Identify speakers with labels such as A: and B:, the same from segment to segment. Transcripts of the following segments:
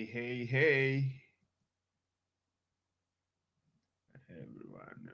A: Hey, everyone.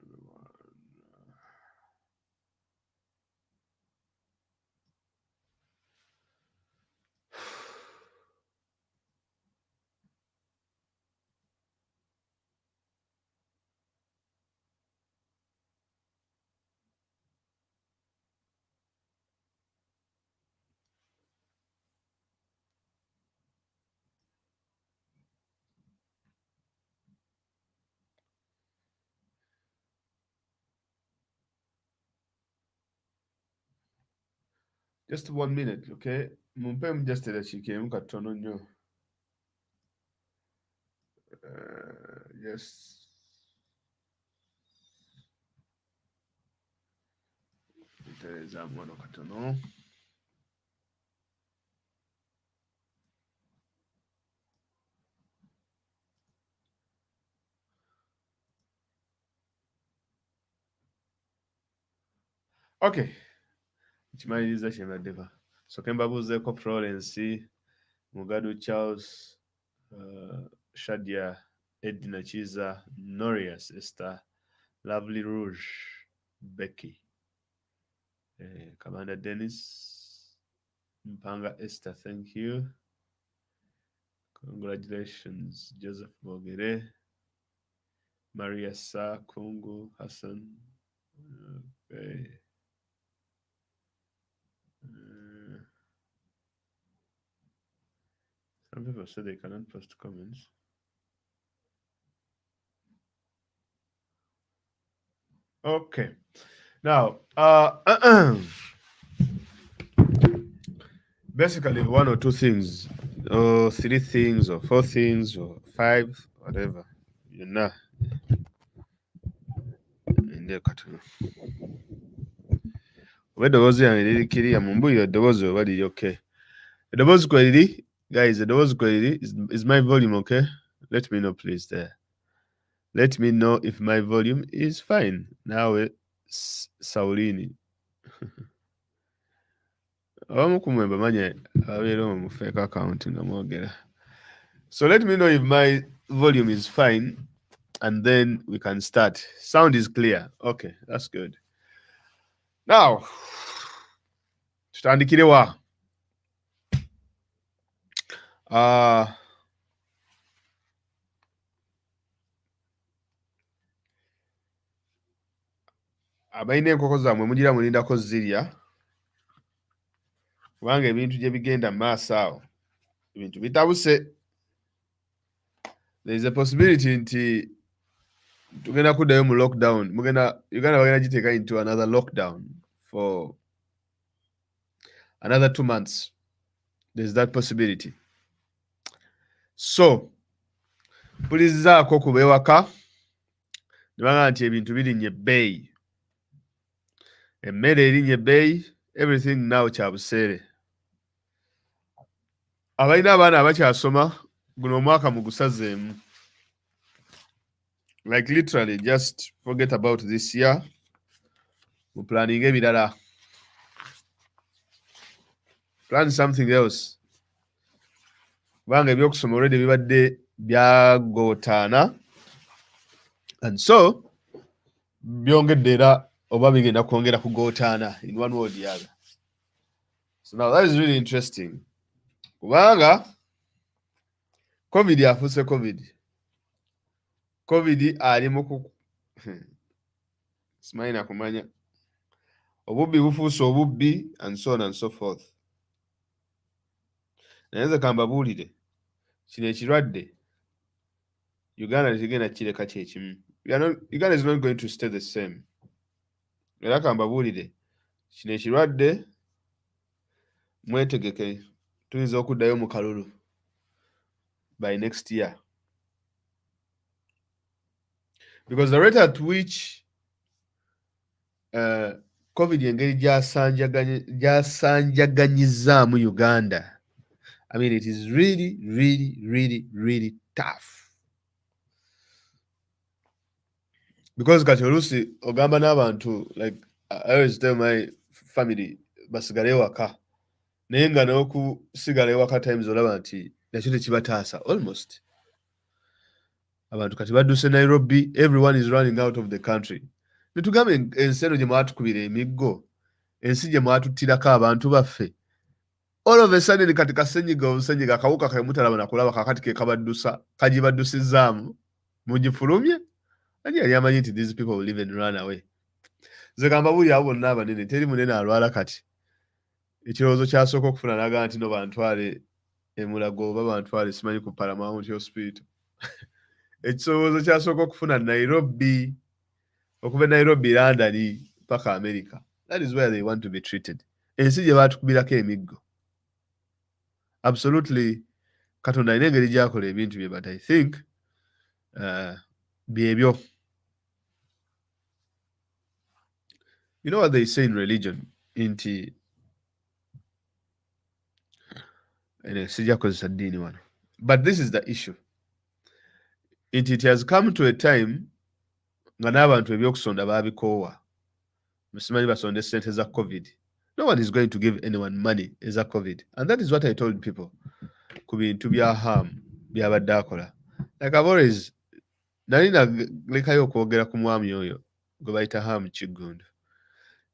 A: Just 1 minute, okay? Mumpem just a chike katono nnyo. Yes. Ntereza mwana katono. Okay. Kimaliriza kyembaddeko. Soke mbabuuzeeko Florence, Mugadu Charles, Shadia, Edna Chiza, Norius Esther, Lovely Rouge, Becky, Commander Dennis, Mpanga Esther, thank you. Congratulations, Joseph Mogere, Maria Sa, Kungu, Hassan. Okay. Some people say they cannot post comments. Okay. Now, basically 1 or 2 things, or 3 things, or 4 things, or 5, whatever. You know. Eddoboozi yange lirikiriya mumbuulire eddoboozi oba liri okay. Eddoboozi kwe liri, guys, eddoboozi kwe liri is my volume okay? Let me know please there. Let me know if my volume is fine. Naawe Saulini. Abamu ku mmwe mbamanyi abeera mu fake account nga mwogera. So let me know if my volume is fine and then we can start. Sound is clear. Okay, that's good. Now, tutandikire wa. Abalina enkoko zammwe mugira mulindako zirya kubanga ebintu gye bigenda mu maaso awo ebintu bitabuse. There is a possibility nti tugenda kuddayo mu lockdown. Uganda bagenda giteeka into another lockdown for another 2 months. There's that possibility. So, pulizaako ku beewaka ne bagamba nti ebintu birinnye ebbeeyi. Emmere erinnye ebbeeyi, everything now kya buseere. Abalina abaana abakyasoma guno omwaka mugusazeemu. Like literally just forget about this year. Mu planning ebirala. Plan something else. Kubanga ebyokusoma already bibadde byagootaana. And so, byongedde era oba bigenda kwongera kugootaana in one way or the other. So now that is really interesting. Kubanga COVID afuuse COVID. COVID ali mu simanyi na kumanya. Obubbi bufuuse obubbi and so on and so forth. Naye nze kambabuulire kino ekirwadde Uganda tekigenda kireka kyekimu. Uganda is not going to stay the same. Era kambabuulire kino ekirwadde mwetegeke tuyinza okuddayo mu kalulu by next year. Because the rate at which COVID engeri gyasanjaganyizaamu Uganda, I mean, it is really, really, really, really tough. Because kati oluusi ogamba n'abantu, like I always tell my family basigale ewaka. Naye nga n'okusigala ewaka times olaba nti nakyo tekibataasa almost. Abantu kati badduse Nairobi, everyone is running out of the country. Netugambe ensi eno gye mwatukubira emiggo, ensi gye mwatuttirako abantu baffe, all of a sudden kati kasenyiga akawuka ke mutalaba nakulaba kakati ke kabaddusa kagibaddusizaamu mugifulumye. Ani yali amanyi nti these people will even run away? Nze gamba buli abo bonna abanene teri munene alwala kati ekirowoozo kyasooka okufuna naga nti no bantwale emulago oba bantwale simanyi ku Paramount Hospital. Ekirowoozo kyasooka okufuna Nairobi, okuva Nairobi London paka America. That is where they want to be treated. Ensi gye baatukubirako emiggo. Absolutely Katonda alina engeri gy'akola ebintu bye, but I think byebyo. You know what they say in religion? Nti sijja kozesa ddiini wano. But this is the issue. It has come to a time nga n'abantu ebyokusonda baabikoowa. Musimanyi basonda ssente za COVID. No one is going to give anyone money eza COVID. And that is what I told people. Ku bintu bya harm byabadde akola. Like I've always nali nalekayo okwogera ku mwami oyo gwe bayita Ham Kiggundu.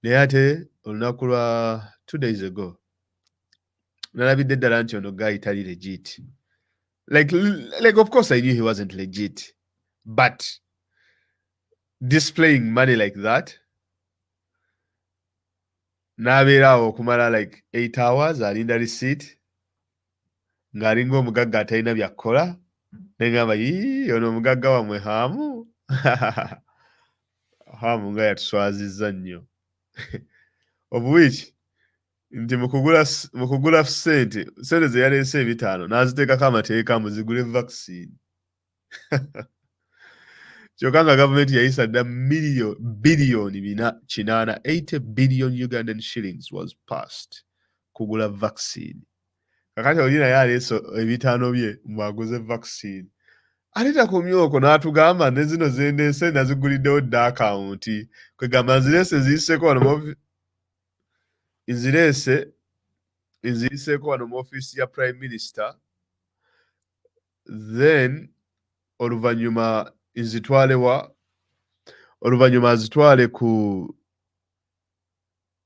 A: Naye ate olunaku lwa 2 days ago nalabidde ddala nti ono guy tali legit. Like of course I knew he wasn't legit, but displaying money like that, n'abeera awo okumala like 8 hours alinda receipt ng'alinga omugagga atalina byakkola, negamba ono omugagga wamwe Hamu. Hamu nga yatuswazizza nnyo. Of which nti mukugula sente ze yaleese 5 n'aziteekako amateeka muzigule vaccine. Kyokka nga gavumenti yayisa dda billion 80 billion Ugandan shillings was passed kugula vaccine. Kakati oli naye aleese 5 bye mwaguze vaccine. Aleta ku myoko n'atugamba ne zino zendeese naziguliddewo dda akawunti. Kwegamba nzireese ziyiseeko wano nziyiseeko wano mu office ya Prime Minister, then oluvannyuma azitwale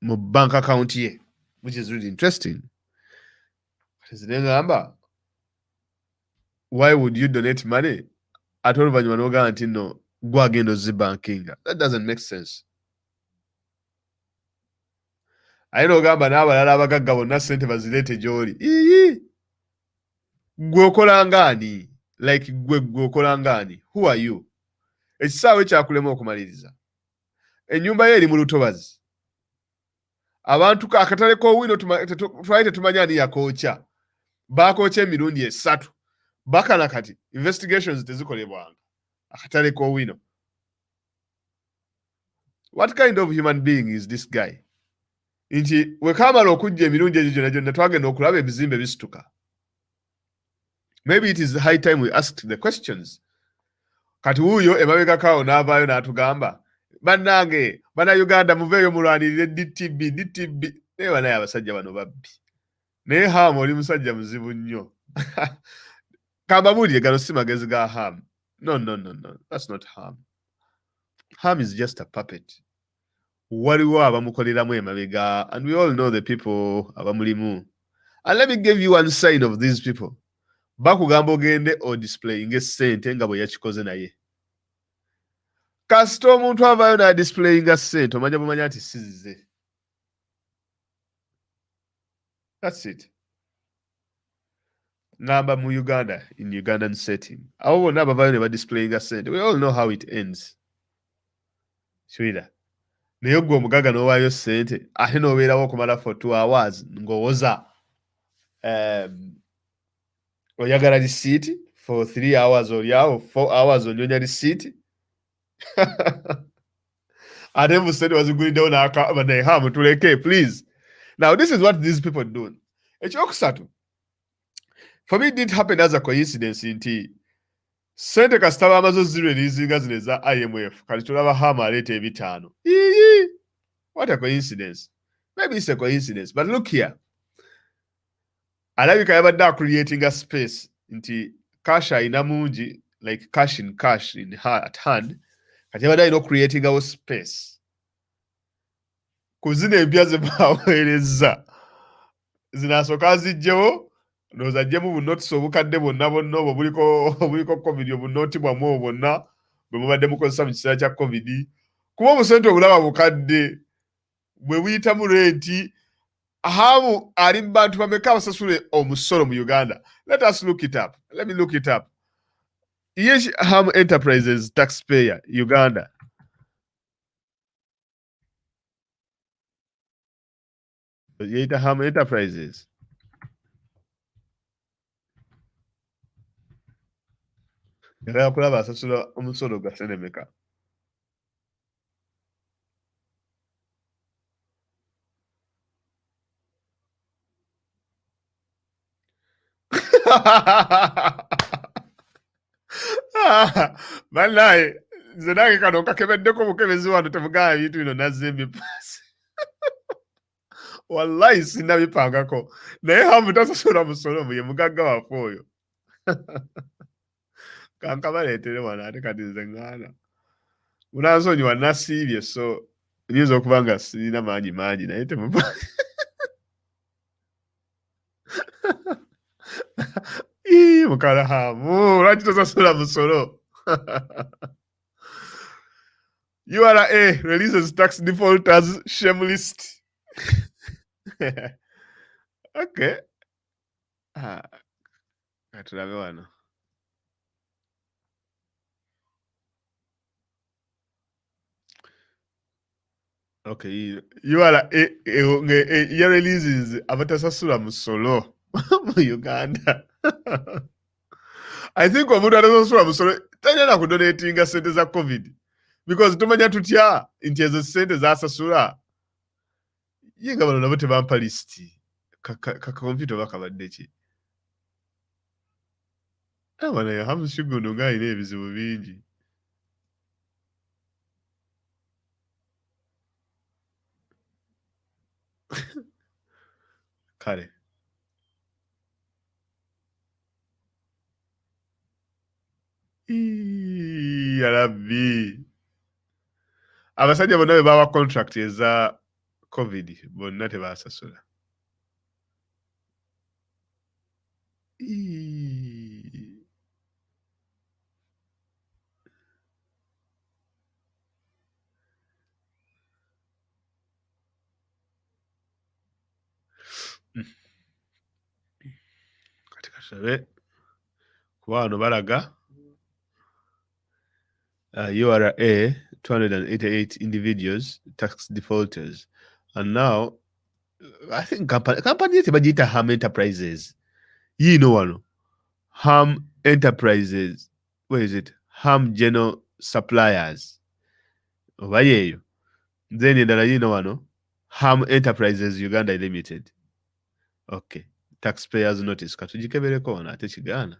A: mu bank account ye, which is really interesting. Zingamba, why would you donate money ate oluvannyuma n'ogamba nti no gwagenda ozibankinga? That doesn't make sense. Aye n'ogamba n'abalala abagagga bonna ssente bazireete gy'oli. Gwe okola ngaani? Like gwe okola ngaani? Who are you? Ekisaawe kyakulema okumaliriza. Ennyumba ye eri mu lutobazi. Abantu akatale k'owino twali tetumanya ani yakookya. Bakookya emirundi 3. Bakana kati investigations tezikolebwanga. Akatale k'owino. What kind of human being is this guy? Nti wekamala okujja emirundi egyo gyonna twagenda okulaba ebizimbe bisituka. Maybe it is high time we asked the questions. Kati wuuyo emabegakaawo n'avaayo n'atugamba, bannange Uganda muveeyo mulwanirire DTB. Naye banaye abasajja bano babbi. Naye Ham oli musajja muzibu nnyo. Kamba buulire gano si magezi ga Ham. No. That's not Ham. Ham is just a puppet. Waliwo abamukoleramu emabega, and we all know the people abamulimu. And let me give you one sign of these people. Bakugamba ogende o displaying essente nga bwe yakikoze naye. Kasita omuntu avaayo na displaying essente omanya bumanya nti sizize. That's it. Ngamba mu Uganda, in Ugandan setting. Abo bonna abavaayo ne displaying essente. We all know how it ends. Shwira. Naye gwe omugagga n'owaayo ssente ate n'obeerawo okumala for 2 hours ng'owoza oyagala receipt for 3 hours olyawo 4 hours onyonya receipt. Ate mu ssente waziguliddewo naye Hamu tuleke please. Now this is what these people do. Ekyokusatu, for me it didn't happen as a coincidence nti ssente kasita bamaze zero erizinga zino eza IMF kati tulaba Hamu aleeta 5. What a coincidence. Maybe it's a coincidence, but look here. alabika yabadde creating a space nti cash ayina mungi, like cash in her at hand, kati yabadde alina creatingawo space ku zino empya ze baweerezza. Zinasooka azigyewo, ndowooza aggyemu bunnotisi obukadde bwonna bwonna obwo buliko covid, obunooti bwammwe obwo bwonna bwe mubadde mukozesa mu kiseera kya covid, kuba obusente obulaba bukadde bwe buyitamu renti. Hamu ali mu bantu bameka abasasule omusolo mu Uganda? Let us look it up. Let me look it up. Yes, Ham Enterprises taxpayer Uganda. Yeta Ham Enterprises. Yagala kulaba asasula omusolo gwa sente meka. Banaye nze nange kano kakebeddeko bukebezi wano temugaba ebintu bino nazze paasi. Wallahi sinnabipangako, naye Hamu tasasula musolo ye mugagga waffe oyo. Kankabaleetere wano ate kati nze ŋŋaana. Munansonyiwa nasiibye, so nyinza okuba nga sirina maanyi naye temupa. Mukala Hamu, lwaki tosasula musolo? URA releases tax defaulters shame list. Okay. Katulabe wano. Okay, URA releases abatasasula musolo mu Uganda. I think omuntu atasasula musolo tanyala kudonatinga sente za covid, because tumanya tutya nti ezo sente zasasula yenga bano nabo tebampa listi kakakompyuta bakabadde ki. Abana ya Hamu Kiggundu ng'alina ebizibu bingi. Kale yalabbi abasajja bonna be bawa contract eza covid bonna tebasasula. Kati katusabe kuba wano balaga URA 288 individuals tax defaulters, and now I think company tebagiyita Ham Enterprises. Wano Ham Enterprises, where is it? Ham General Suppliers oba yeeyo. Then endala wano Ham Enterprises Uganda Limited. Okay, taxpayers notice katugikebereko wano ate kigaana.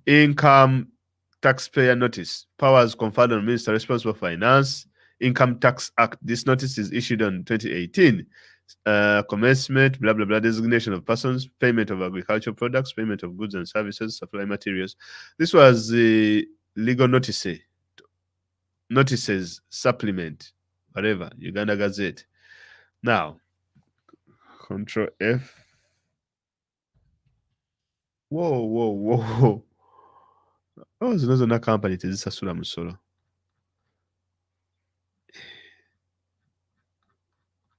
A: Income taxpayer notice, powers conferred on minister responsible for finance, Income Tax Act. This notice is issued on 2018. Commencement, blah, blah, blah, designation of persons, payment of agricultural products, payment of goods and services, supply materials. This was the legal notices, supplement, whatever, Uganda Gazette. Now, Control F. Whoa. Oh, zino zonna company tezisasula musolo.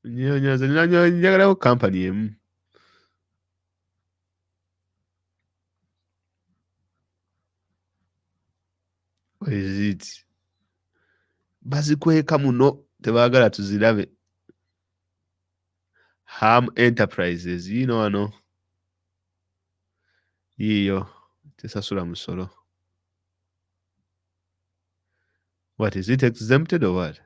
A: Njagalawo company emu. What is it? Bazikweka muno tebaagala tuzirabe. Ham Enterprises, wano. Yiyo tesasula musolo. What is it, exempted or what?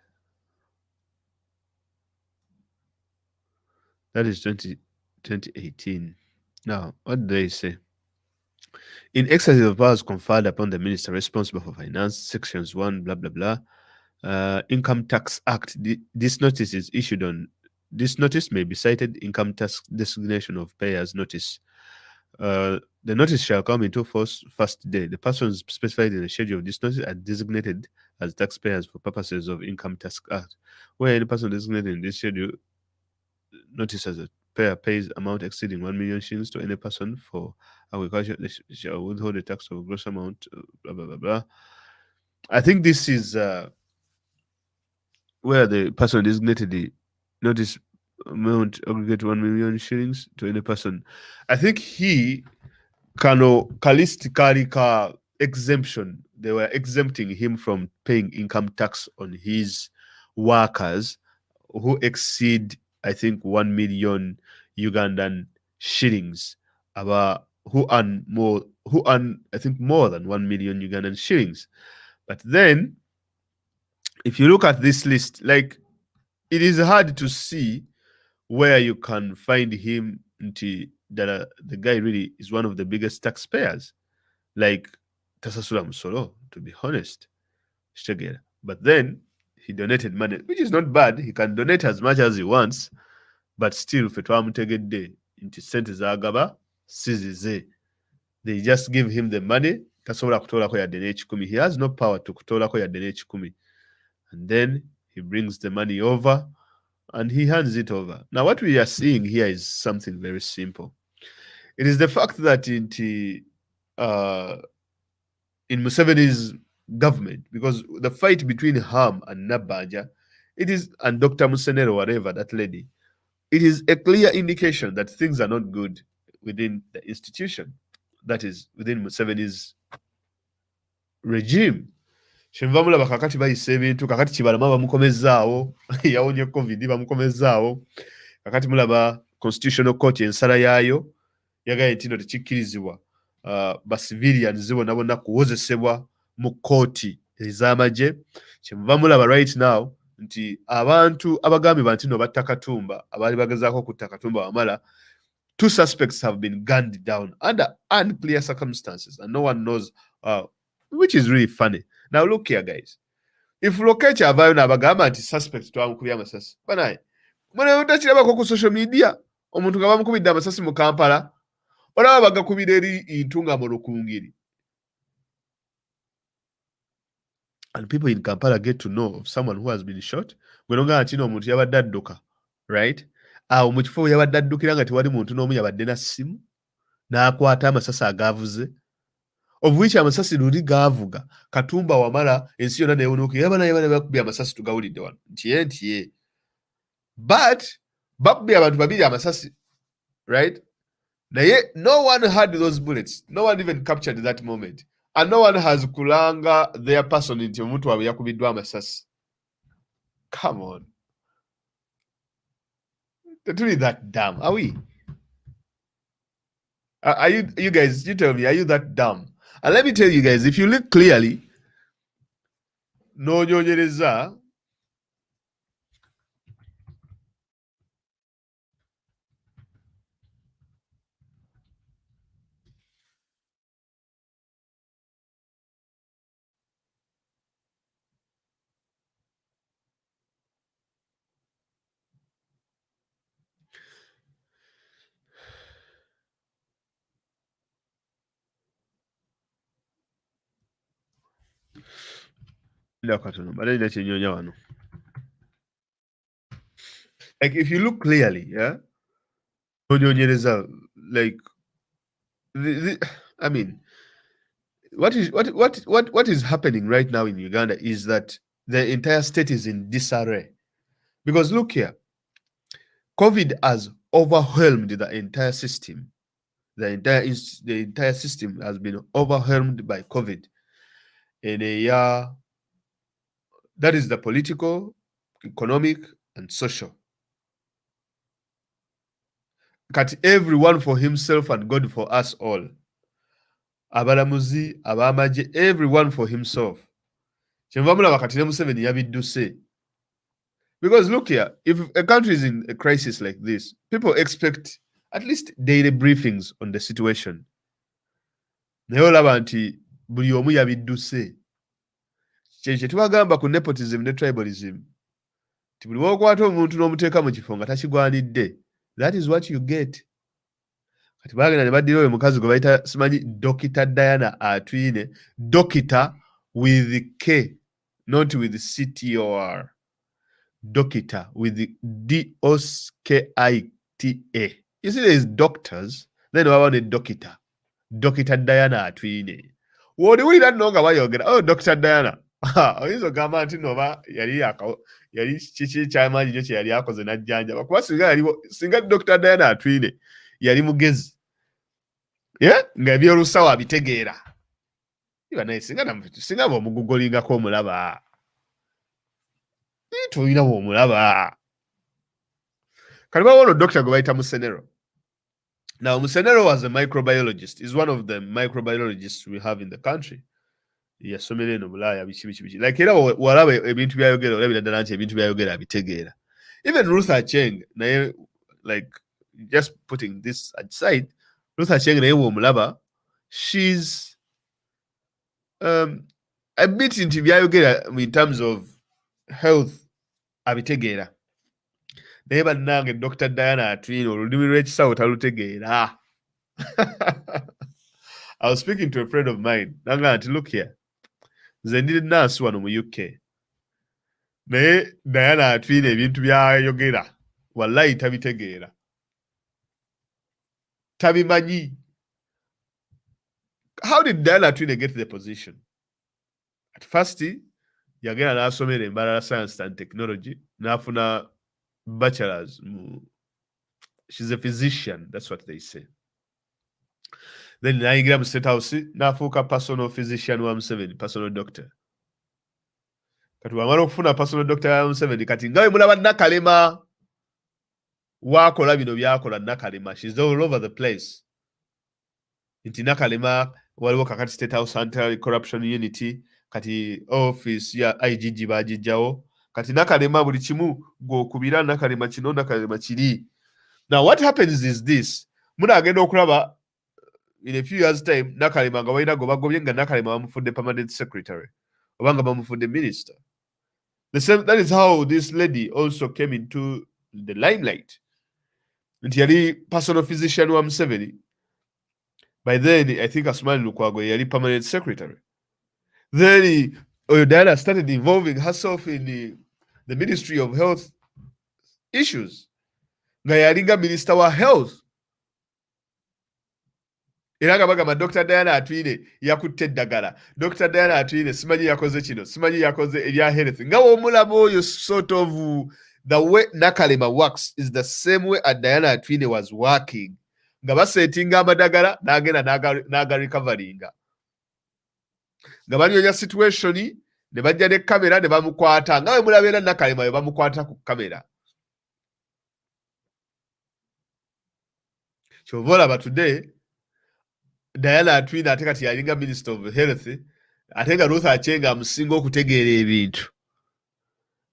A: That is 2018. Now, what do they say? In exercise of powers conferred upon the minister responsible for finance, sections 1, blah, blah, blah, Income Tax Act. This notice is issued on This notice may be cited income tax designation of payers notice. The notice shall come into force first day. The persons specified in the schedule of this notice are designated as taxpayers for purposes of Income Tax Act. Where any person designated in this schedule notice as a payer pays amount exceeding 1 million shillings to any person for agriculture, they shall withhold the tax of gross amount, blah, blah, blah, blah. I think this is where the person designated the notice amount aggregate 1 million shillings to any person. I think he kalistically exemption. They were exempting him from paying income tax on his workers who exceed, I think, 1 million Ugandan shillings. About who earn, I think, more than 1 million Ugandan shillings. But then, if you look at this list, like, it is hard to see where you can find him into that the guy really is one of the biggest taxpayers. Like Tasasula Musolo, to be honest. But then he donated money, which is not bad. He can donate as much as he wants, but still, Fetwamutegede into sente zagaba, sizize. They just give him the money. Tasobola kutolako yadde n'ekikumi. He has no power to kutolako yadde n'ekikumi. And then he brings the money over and he hands it over. Now, what we are seeing here is something very simple. It is the fact that in Museveni's government, because the fight between Ham and Nabanja, and Dr. Musenero, whatever, that lady, it is a clear indication that things are not good within the institution, that is, within Museveni's regime. Shenva mulaba kakati bayise ebintu, kakati Kibalama bamukomezaawo, yawonye COVID bamukomezaawo, kakati mulaba constitutional court ensala yaayo yagaye nti no tekikkirizibwa ba civilians bonna bonna kuwozesebwa mu kooti ez'amagye. Kyemuva mulaba right now nti abantu abagambibwa nti no batta Katumba, abaali bagezaako kutta Katumba Wamala, 2 suspects have been gunned down under unclear circumstances and no one knows, which is really funny. Now look here, guys. If Lokecha avayo n'abagamba nti suspect twamukubye amasasi, banaye mwana utakirabako ku social media omuntu nga bamukubidde amasasi mu Kampala, olaba bagakubira eri Ntunga mu Lukungiri. And people in Kampala get to know of someone who has been shot. Gwe nogamba nti omuntu yabadde adduka, right? Awo mu kifo yabadde addukira nga tewali muntu n'omu yabadde na ssimu n'akwata amasasi agaavuze, of which amasasi luli gaavuga Katumba Wamala ensi yonna neewunuukira yaba naye bakubye amasasi tugawulidde wano ntiye. But bakubye abantu babiri amasasi, right? Naye no one had those bullets. No one even captured that moment. And no one has kulanga their person nti omuntu waabwe yakubiddwa amasasi. Come on. Totally that dumb. Are we? Are you guys, you tell me, are you that dumb? And let me tell you guys, if you look clearly, no nyonyereza, like if you look clearly, yeah, like I mean, what is happening right now in Uganda is that the entire state is in disarray. Because look here, COVID has overwhelmed the entire system. The entire system has been overwhelmed by COVID in a year. That is the political, economic, and social. Cut everyone for himself and God for us all. Abalamuzi, abamaje, everyone for himself. Because look here, if a country is in a crisis like this, people expect at least daily briefings on the situation. Naye olaba nti buli omu yabidduse. Kye tubagamba ku nepotism ne tribalism. Buli lw'okwata omuntu n'omuteeka mu kifo nga takigwanidde, that is what you get. Kati bagenda ne baddira oyo mukazi gwe bayita simanyi Dr. Diana Atwine, Dokita with K, not with CTOR. Dokita with DOKITA. You see, there is doctors, then I want a Dokita. Dr. Diana Atwine. Wodiwulira nno nga bayogera, oh, Dr. Diana. Oyinza ogamba nti noba yali kiki kyamaanyi nnyo kye yali akoze n'ajjanjaba. Kuba singa Dr. Diana Atwine yali mugezi. Nga ebyolusawo abitegeera. Iba naye singa bw'omugugolingako omulaba. Tulina bw'omulaba. Kati bawo Dr. gwe bayita Musenero. Now, Musenero was a microbiologist. He's one of the microbiologists we have in the country. Yasomera eno Bulaaya biki. Like era walaba ebintu byayogera olabira ddala nti ebintu byayogera abitegeera. Even Ruth Acheng, naye like just putting this aside, Ruth Acheng naye bw'omulaba, she's a bit into byayogera in terms of health abitegeera. Naye bannange Dr. Diana Atwine olulimi lw'ekisawo talutegeera. I was speaking to a friend of mine. Nanga nti look here. Nze ndi nurse wano mu UK. Naye Diana Atwine ebintu byayogera wallahi tabitegeera. Tabimanyi. How did Diana Atwine get the position? At first, yagenda n'asomera embalala science and technology, n'afuna bachelor's. She's a physician, that's what they say. Then n'ayingira mu State House, n'afuuka personal physician wa Museveni, personal doctor. Kati wamala okufuna personal doctor wa Museveni, kati nga we mulaba Nakalema waakola bino byakola Nakalema. She's all over the place. Nti Nakalema waliwo kakati State House Anti-Corruption Unity, kati office ya IGG bagijjawo. Kati Nakalema buli kimu gw'okubira Nakalema kino Nakalema kiri. Now what happens is this. Muna agenda okulaba in a few years time Nakalema nga balina gobagobye nga Nakalema bamufudde permanent secretary. Obanga bamufudde minister. The same, that is how this lady also came into the limelight. Nti yali personal physician wa Museveni. By then, I think Asmani Lukwago yali permanent secretary. Then Diana started involving herself in the Ministry of Health issues. Nga yalinga minister wa health. Era nga bagamba Dr. Diana Atwine yakutte eddagala. Dr. Diana Atwine simanyi yakoze kino, simanyi yakoze ebya health. Nga w'omulaba oyo sort of the way Nakalema works is the same way Diana Atwine was working. Nga basetinga amadagala n'agenda n'aga recoveringa. Nga banyonya situation ne bajja ne kamera ne bamukwata. Nga we mulabera Nakalema we bamukwata ku kamera. Kyova olaba today Diana Atwine ate kati yalinga Minister of Health, ate nga Ruth Acheng amusinga okutegeera ebintu.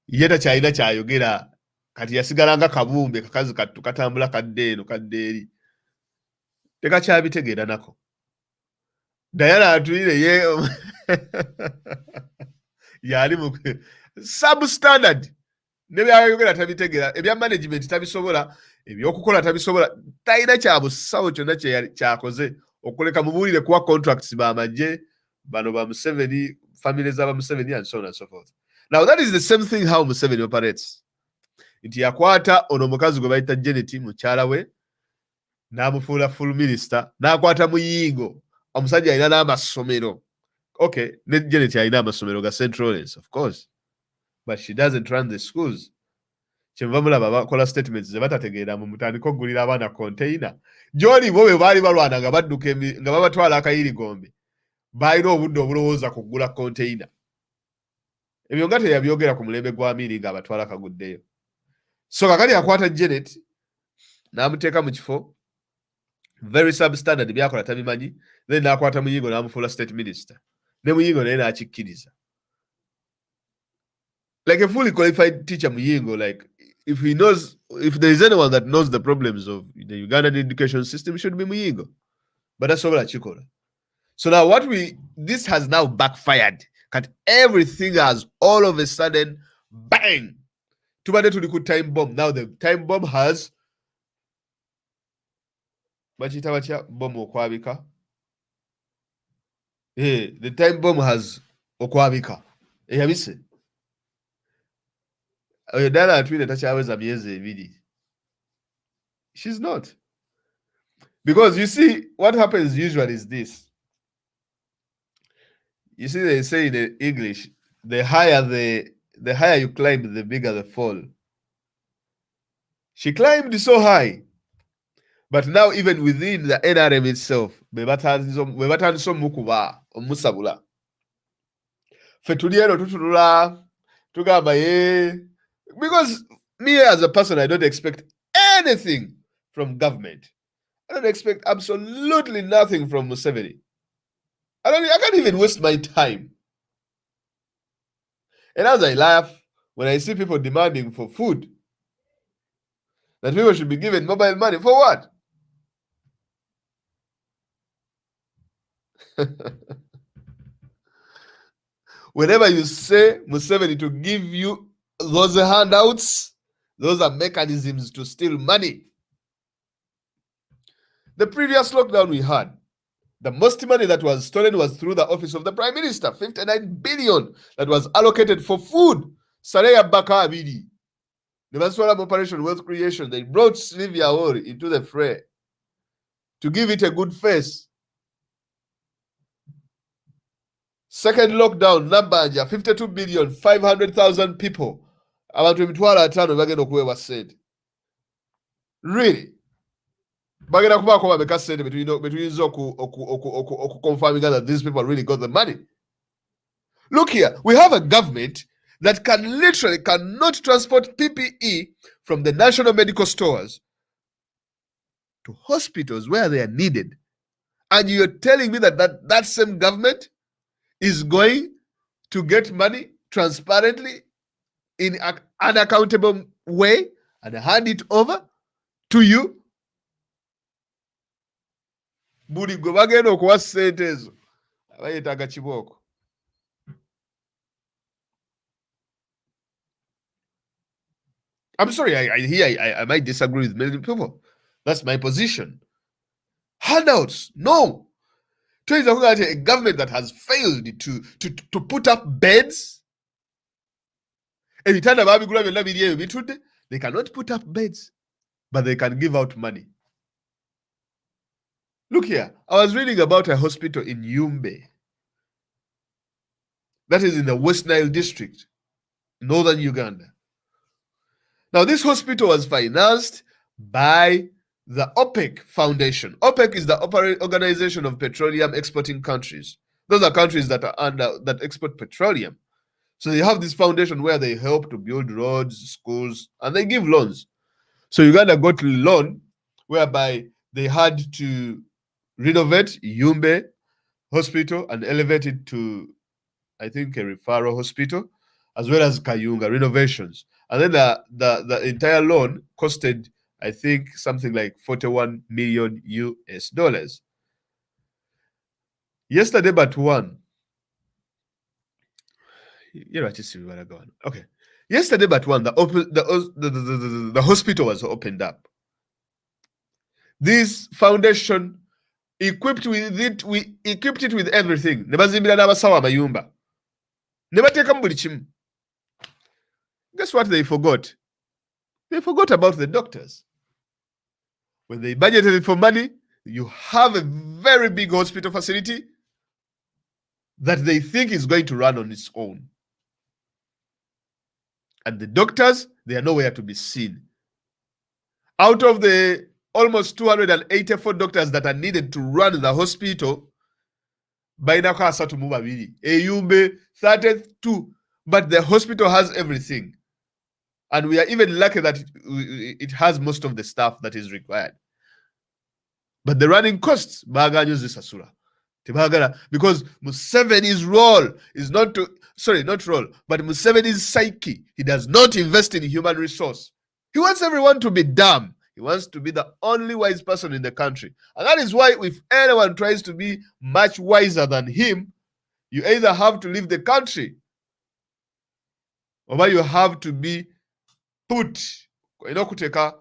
A: Ye takyalina kyayogera, kati yasigala nga kabumbe kakazi kattu katambula kadde eno kadde eri. Tekakyabitegeera nako. Diana Atwine ye yali mu substandard. Ne byayogera tabitegeera, ebya management tabisobola, ebyokukola tabisobola, talina kyabusawo kyonna kyakoze. Okuleka mubuulire kuwa contracts b'amagye bano ba Museveni, family z'aba Museveni and so on and so forth. Now that is the same thing how Museveni operates. Nti yakwata ono mukazi gwe bayita Janet mukyala we n'amufuula full minister, n'akwata Muyingo omusajja alina n'amasomero. Okay, ne Janet alina amasomero ga St. Lawrence, of course, but she doesn't run the schools. Kyenva mulaba bakola statements ze batategeera mu mutandika okugulira abaana container. Joli bo be baali balwana nga badduka nga babatwala akayiri gombe. Balina obudde obulowooza kugula container. Ebyo nga teyabyogera ku mulembe gwa Amini nga abatwala kaguddeyo. So kakali akwata Janet n'amuteeka mu kifo very substandard byakola tabimanyi, then n'akwata Muyingo n'amufuula state minister. Ne Muyingo naye n'akikkiriza. Like a fully qualified teacher Muyingo, like if there is anyone that knows the problems of the Ugandan education system, it should be Muyingo. But that's all Chikola. So now this has now backfired. Everything has all of a sudden, bang, Tubadde tuli ku time bomb. Now the time bomb has bakiyita batya bomb okwabika. The time bomb has okwabika. Eyabise. Oyo ddala atwine takyaweza myezi ebiri. She's not. Because you see, what happens usually is this. You see, they say in English, the higher you climb, the bigger the fall. She climbed so high, but now even within the NRM itself, bebatandise omukuba omusabula. Fe tuli eno tutulula tugamba because me as a person, I don't expect anything from government. I don't expect absolutely nothing from Museveni. I can't even waste my time. And as I laugh, when I see people demanding for food, that people should be given mobile money, for what? Whenever you say Museveni to give you those handouts, those are mechanisms to steal money. The previous lockdown we had, the most money that was stolen was through the office of the Prime Minister, 59 billion that was allocated for food. Sareya Baka Abidi. The Maswalam Operation Wealth Creation, they brought Museveni AWOL into the fray to give it a good face. Second lockdown, Nabanja, 52 billion, 500,000 people. Abantu emitwalo ataano bagenda okuweebwa ssente. Really? Bagenda kubaako babeka ssente betuyinza okuconfirminga that these people really got the money. Look here, we have a government that cannot transport PPE from the national medical stores to hospitals where they are needed. And you're telling me that same government is going to get money transparently in an unaccountable way and hand it over to you? Buli gwe bagenda okuwa ssente ezo abayetaaga kibooko. I'm sorry, I might disagree with many people. That's my position. Handouts, no. A government that has failed to put up beds. They cannot put up beds, but they can give out money. Look here, I was reading about a hospital in Yumbe. That is in the West Nile district, northern Uganda. Now, this hospital was financed by the OPEC Foundation. OPEC is the Organization of Petroleum Exporting Countries. Those are countries that export petroleum. So they have this foundation where they help to build roads, schools, and they give loans. So Uganda got a loan whereby they had to renovate Yumbe Hospital and elevate it to, I think, a referral hospital, as well as Kayunga renovations. And then the entire loan costed, I think, something like $41 million US. Yesterday, but one. Okay. Yesterday, but one, the hospital was opened up. This foundation equipped it with everything. Guess what they forgot? They forgot about the doctors. When they budgeted for money, you have a very big hospital facility that they think is going to run on its own. And the doctors, they are nowhere to be seen. Out of the almost 284 doctors that are needed to run the hospital, Bainaka to move Eyumbe 32, but the hospital has everything. And we are even lucky that it has most of the staff that is required. But the running costs, because Museveni's role is but Museveni's psyche, he does not invest in human resource. He wants everyone to be dumb. He wants to be the only wise person in the country. And that is why if anyone tries to be much wiser than him, you either have to leave the country or you have to be put kuteka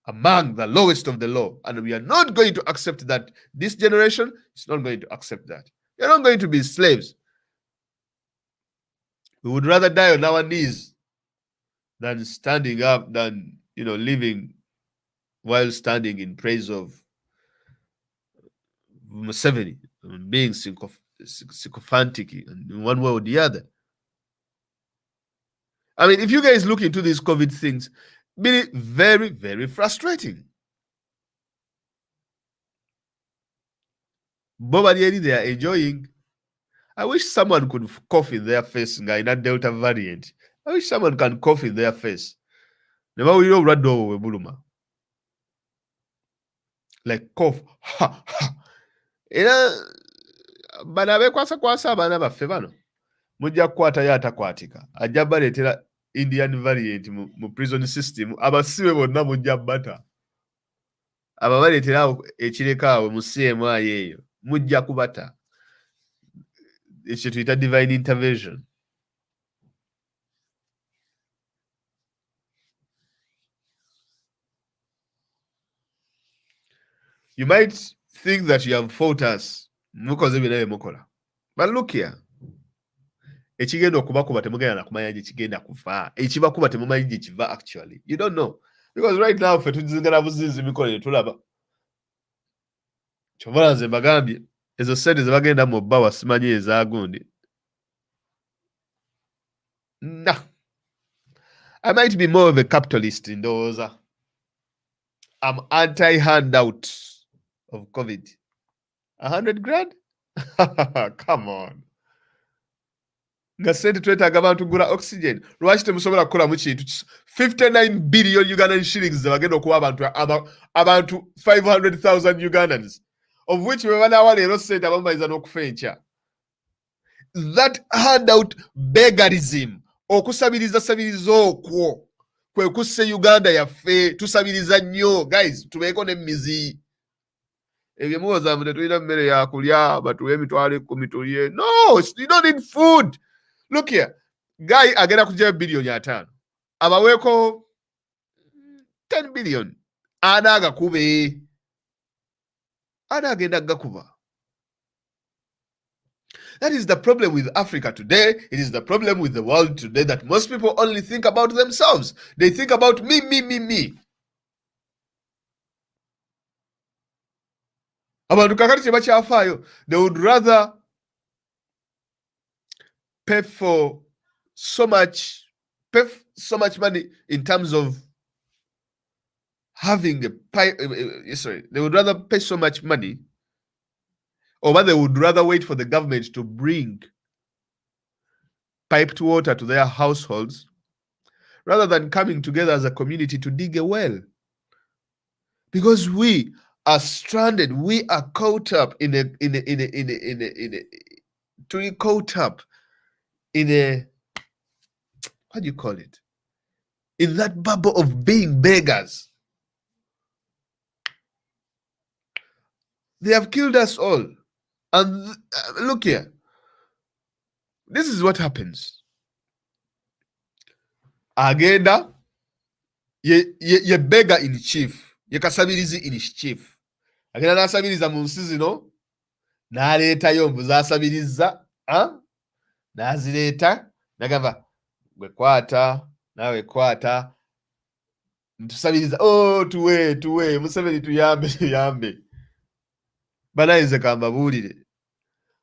A: among the lowest of the low, and we are not going to accept that. This generation is not going to accept that. You're not going to be slaves. We would rather die on our knees than standing up, than living while standing in praise of Museveni, being sycophantic in one way or the other. I mean, if you guys look into these COVID things, really very, very frustrating. Bobadieri, they are enjoying. I wish someone could cough in their face in that Delta variant. I wish someone can cough in their face. Never will rado buluma. Like cough. Ha ha. Banabe kwasa abana baffe bano. Mujja kukwatayo atakwatika. Ajja baleetera Indian variant mu prison system. Abasibe bonna mujja bata. Ababaleetera awo ekireka awo mu CMI eyo. Mujja kubata. Ekyo tuyita divine intervention. You might think that you have fought us. Mukoze binaye mukola. But look here. Ekigenda okubakuba temugenda nakumanya gye kigenda kuva. Ekibakuba temumanyi gye kiva actually. You don't know. Because right now ffe tuzingana buzinzi mikolo ne tulaba. Kyova nze mbagambye ezo ssente ze bagenda mu bbawa simanyi ezaagundi. Nah. I might be more of a capitalist in those. I'm anti-handout of COVID. 100 grand? Come on. Nga sente twetaaga abantu gula oxygen. Lwaki temusobola kukolamu kintu? 59 billion Ugandan shillings ze bagenda okuwa abantu 500,000 Ugandans, of which we banaawa leero sente abamaliza n'okufa enkya. That handout begarism, okusabiriza okwo kwe kusse Uganda yaffe, tusabiriza nnyo guys, tubeeko n'emmizi. Ebyo muwoza mwe tulina mmere ya kulya batuwe emitwalo 10 tulye. No, you don't need food. Look here, guy agenda kujja billion 5 abaweeko 10 billion anaaga kube anagenda gakuba. That is the problem with Africa today. It is the problem with the world today, that most people only think about themselves. They think about me. Abantu kakati kye bakyafaayo, they would rather pay so much money in terms of having they would rather pay so much money, or they would rather wait for the government to bring piped water to their households rather than coming together as a community to dig a well. Because we are stranded, we are caught up in a what do you call it? In that bubble of being beggars. They have killed us all. And look here. This is what happens. Agenda, ye beggar in chief. Ye kasabirizi in chief. Agenda nasabiriza mu nsi zino. Naleetayo mbu zasabiriza. Nazireeta. Nagamba, gwe kwata, nawe kwata. Ntusabiriza. Oh, tuwe. Museveni tuyambe. Banayize kambabuulire.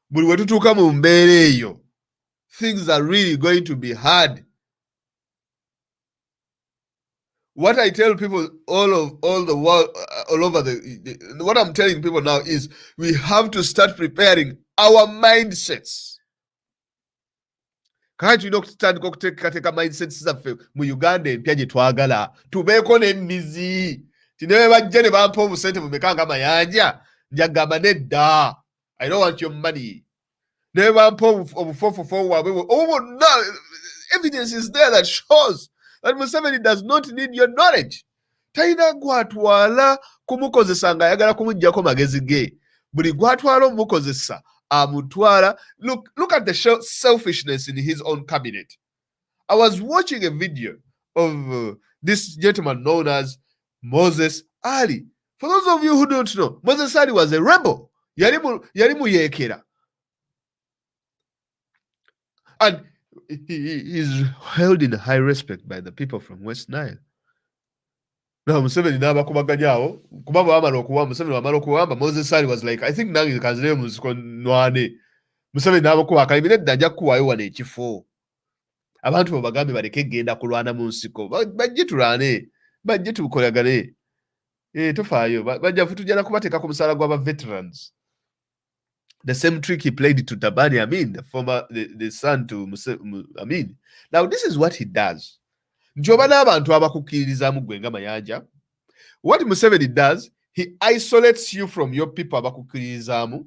A: Buli we tutuuka mu mbeera eyo, things are really going to be hard. What I tell people all over what I'm telling people now is we have to start preparing our mindsets. Kati tulina okutandika okuteekateeka mindsets zaffe mu Uganda empya gye twagala. Tubeeko n'emmizi. Tinewe bajja ne bampa obusente bumeka nga mayanja. Njagamba nedda. I don't want your money. Ne bampa obufofofo waabwe. Oh, no. Evidence is there that shows that Museveni does not need your knowledge. Talina gwatwala kumukozesa nga ayagala kumuggyako magezi ge. Buli gwatwala omukozesa amutwala. Look at the selfishness in his own cabinet. I was watching a video of This gentleman known as Moses Ali. For those of you who don't know, Moses Ali was a rebel. Yalimu yekera. And he is held in high respect by the people from West Nile. Now Museveni n'abakubaganyaawo kuba bw'amala okuwamba Museveni wamala okuwamba Moses Ali was like, I think nange kanzireyo mu nsiko nwane. Museveni n'abakuba akalimi nedda ajja kukuwaayo wano ekifo. Abantu bo bagambe baleke genda kulwana mu nsiko. Bajje tulwane. Bajje tukolagane. Tofaayo. Bajja tujja kubateeka ku musaala gw'aba veterans. The same trick he played to Tabani Amin, the son to Amin. Now this is what he does. What Museveni does, he isolates you from your people abakukirizamu.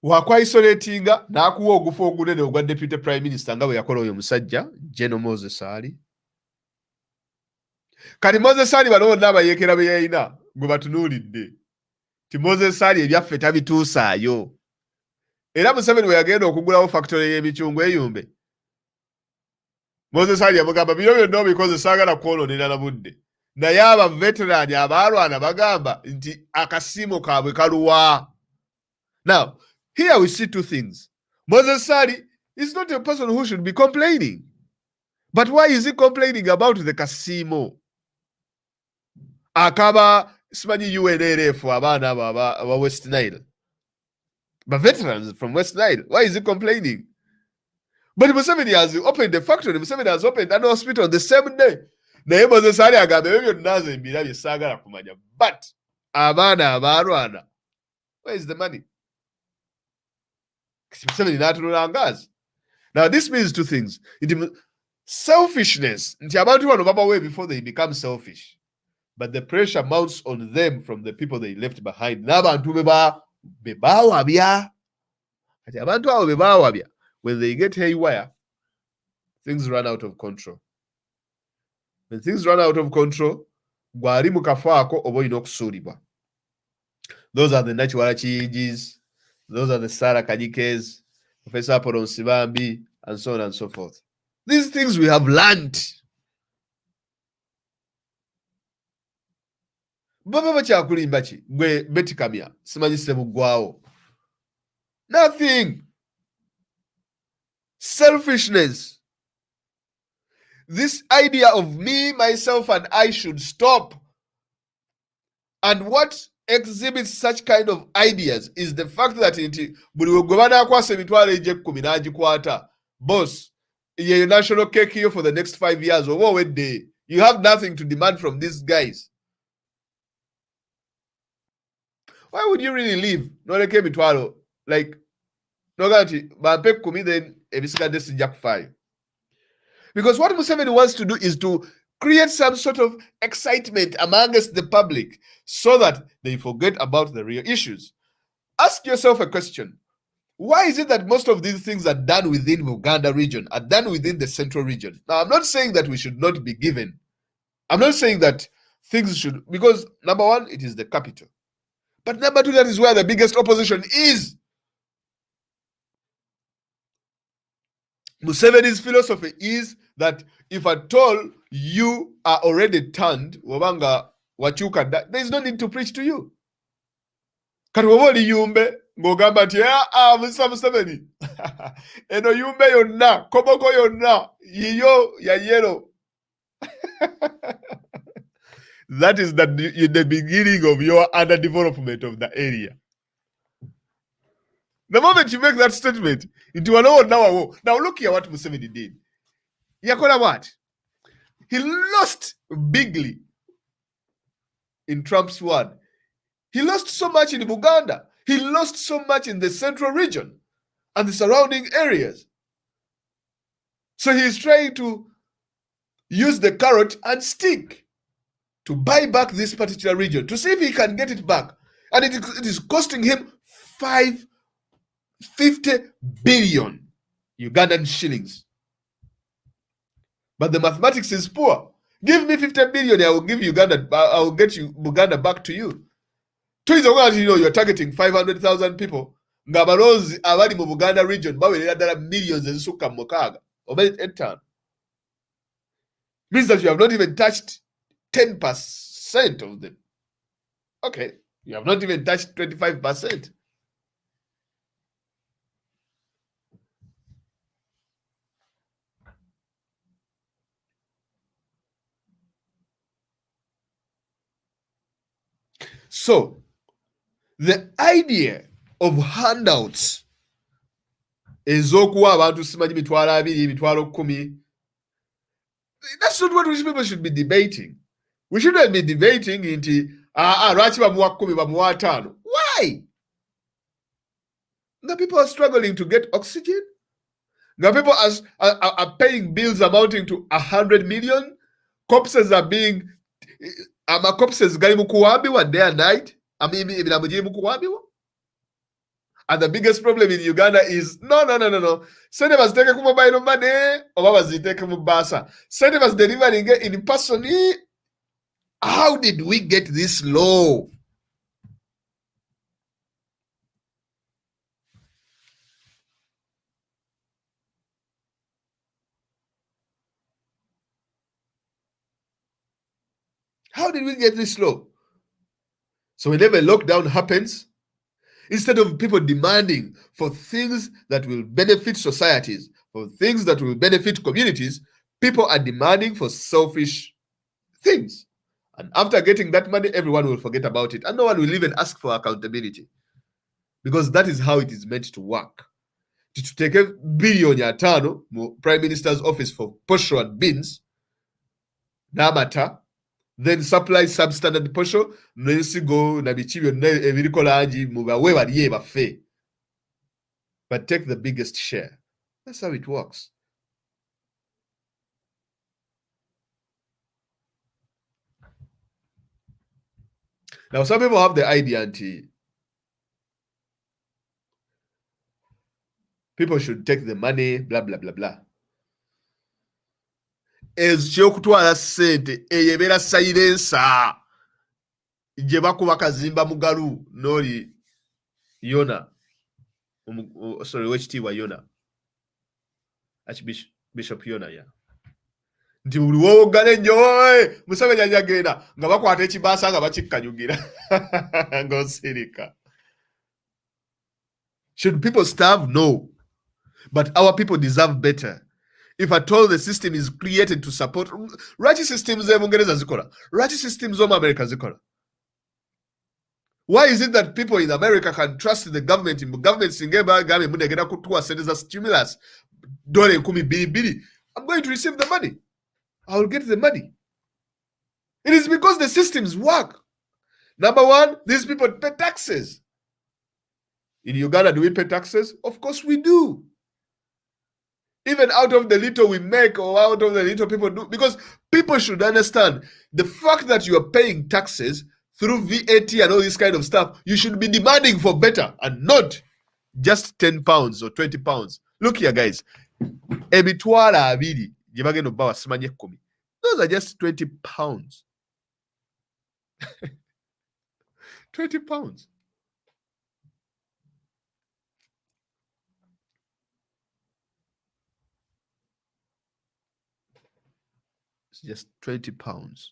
A: Wakwa isolatinga nakuwa ogufa ogunene ogwa deputy prime minister nga bwe yakola oyo musajja General Moses Ali. Kati Moses Ali bano n'abayekera be yayina gwe batunuulidde. Ti Moses Ali ebyaffe tabituusaayo. Era Museveni we yagenda okugulawo factory y'emicyungwa eyumbe. Moses Ali yamugamba bino byonna obikoze saagala kwolonera na budde. Naye aba veteran abaalwana bagamba nti akasiimo kaabwe kaluwa. Now, here we see two things. Moses Ali is not a person who should be complaining. But why is he complaining about the casino? Akaba simanyi UNRF abaana aba West Nile. But veterans from West Nile, why is he complaining? But Museveni has opened the factory. Museveni has opened an hospital the same day. Naye Moses Ali agambe ebyo byonna nze mbirabye saagala kumanya. But abaana abalwana, where is the money? Museveni n'atunula ngaazi. Now this means two things. Selfishness. Nti abantu bano babawe before they become selfish. But the pressure mounts on them from the people they left behind. N'abantu bebaawabya. Kati abantu abo bebaawabya. When they get haywire, things run out of control. When things run out of control, gwali mu kafo ako oba olina okusuulibwa. Those are the Nachiwala Kiyinjis. Those are the Sarah Kanyikes, Professor Apollo Sibambi, and so on and so forth. These things we have learned. Baba bakyakulimba ki gwe Betty Kamya simanyi sebuggwawo. Nothing. Selfishness. This idea of me, myself, and I should stop. And what exhibits such kind of ideas is the fact that buli gwe banaakwasa emitwalo egy'ekkumi n'agikwata, boss, ye national cake here for the next 5 years oba owedde. You have nothing to demand from these guys. Why would you really leave? Noleke emitwalo, like noga nti bampe 10 then ebisigadde sijja kufaayo. Because what Museveni wants to do is to create some sort of excitement amongst the public so that they forget about the real issues. Ask yourself a question. Why is it that most of these things are done within Uganda region, are done within the central region? Now, I'm not saying that we should not be given. I'm not saying that things should, because number one, it is the capital. But number two, that is where the biggest opposition is. Museveni's philosophy is that if at all you are already turned, wabanga wachuka, there is no need to preach to you. Kati woba oli yumbe ng'ogamba nti Musa Museveni eno yumbe yonna koboko yonna yiyo ya yellow. That is the beginning of your underdevelopment of the area. The moment you make that statement, now look here what Museveni did. Yakola what? He lost bigly in Trump's word. He lost so much in Uganda. He lost so much in the central region and the surrounding areas. So he is trying to use the carrot and stick to buy back this particular region, to see if he can get it back. And it is costing him 50 billion Ugandan shillings. But the mathematics is poor. Give me 50 billion, I will give Uganda, I will get Uganda back to you. You're targeting 500,000 people. Ngabalozi abali mu Buganda region bawerera ddala millions ezisukka mu mukaaga oba ettaano. Means that you have not even touched 10% of them. Okay, you have not even touched 25%. So, the idea of handouts ez'okuwa abantu simanyi mitwalo 2, mitwalo 10, that's not what people should be debating. We shouldn't be debating nti lwaki bamuwa 10 bamuwa 5. Why? The people are struggling to get oxygen. The people are paying bills amounting to 100 million. Corpses are being corpses gali mukuwambiwa day and night. Ebiramu giri mukuwambiwa. And the biggest problem in Uganda is no. Sente baziteeke ku mobile money oba baziteeke mu basa. Sente delivering in person. How did we get this low? How did we get this low? So whenever lockdown happens, instead of people demanding for things that will benefit societies, for things that will benefit communities, people are demanding for selfish things. And after getting that money, everyone will forget about it. And no one will even ask for accountability. Because that is how it is meant to work. To take a billion yatano, Prime Minister's office for posho and beans, namata, then supply substandard posho, nensigo na bichibyo ebirikola anji mubawe baliye bafe. But take the biggest share. That's how it works. Now, some people have the idea that people should take the money, blah, blah, blah, blah. Ekyokutwala ssente eyebera silensa gye bakuba kazimba mugalu n'oli Yona. Sorry, wekitiibwa Yona. Archbishop Yona, yeah. Nti buli wowoggana ennyo Museveni ajagenda nga bakwata ekibaasa nga bakikkanyugira ng'osirika. Should people starve? No. But our people deserve better. If at all the system is created to support Rachi systems z'Ebungereza zikola, Rachi systems z'omu America zikola. Why is it that people in America can trust the government? Government singeba game munegera kutuwa sente za stimulus $10,000 I'm going to receive the money. I will get the money. It is because the systems work. Number one, these people pay taxes. In Uganda, do we pay taxes? Of course we do. Even out of the little we make or out of the little people do. Because people should understand the fact that you are paying taxes through VAT and all this kind of stuff, you should be demanding for better and not just £10 or £20. Look here, guys. Emitwalo 2 gye bagenda obba wasimanye 10. Those are just £20. £20. It's just £20.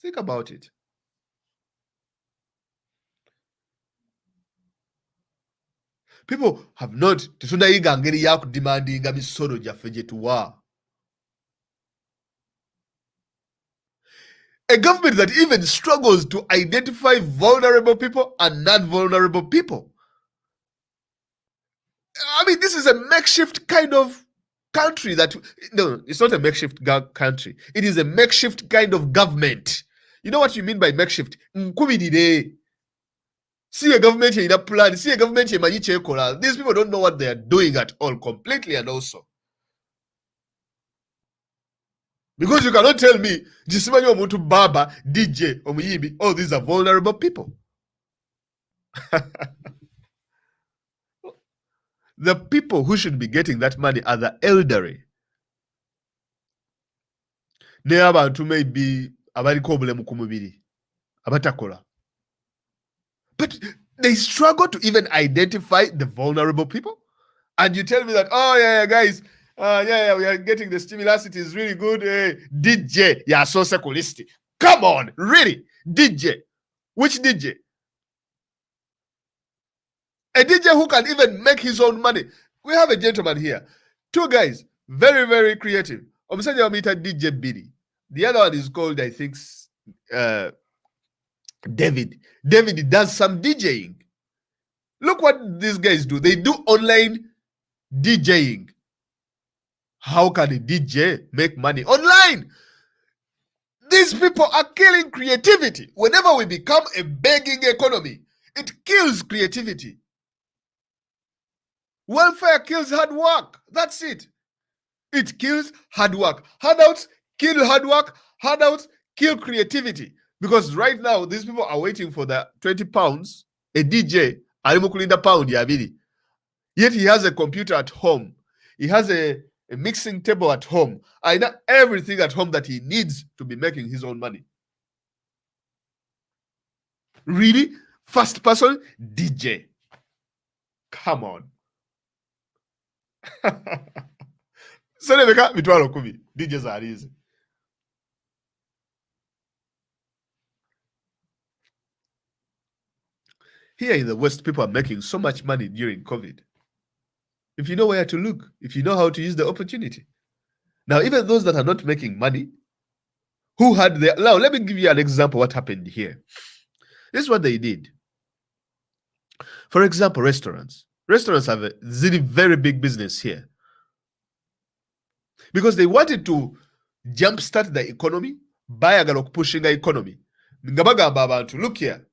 A: Think about it. People have not tetunayiga ngeri ya kudemandinga misolo gyaffe gye tuwa. A government that even struggles to identify vulnerable people and non-vulnerable people. I mean, this is a makeshift kind of country that, no, it's not a makeshift country. It is a makeshift kind of government. You know what you mean by makeshift? Nkubirire. See a government in a plan, see a government in Manyichekola. These people don't know what they are doing at all, completely and also. Because you cannot tell me, Jisimanyo Omuntu Baba, DJ, Omuyibi, all these are vulnerable people. The people who should be getting that money are the elderly. Ne abantu maybe abaliko obulemu ku mubiri, abatakola. But they struggle to even identify the vulnerable people. And you tell me that, oh yeah, guys, Yeah, we are getting the stimulus. It is really good. DJ, yeah, so secularist. Come on, really? DJ. Which DJ? A DJ who can even make his own money. We have a gentleman here. Two guys, very, very creative. Omusajja bamuyita DJ Billy. The other one is called, I think, David. David does some DJing. Look what these guys do. They do online DJing. How can a DJ make money online? These people are killing creativity. Whenever we become a begging economy, it kills creativity. Welfare kills hard work. That's it. It kills hard work. Handouts kill hard work. Handouts kill creativity. Because right now, these people are waiting for the 20 pounds. A DJ, alimukulinda pound yabili. Yet he has a computer at home. He has a mixing table at home. I know everything at home that he needs to be making his own money. Really? First person DJ. Come on. Senebeka mitwalo 10. DJs are easy. Here in the West, people are making so much money during COVID. If you know where to look, if you know how to use the opportunity. Now, even those that are not making money, who had their... Now, let me give you an example what happened here. This is what they did. For example, restaurants. Restaurants have a very big business here. Because they wanted to jumpstart the economy, bayagala pushing the economy. Look here.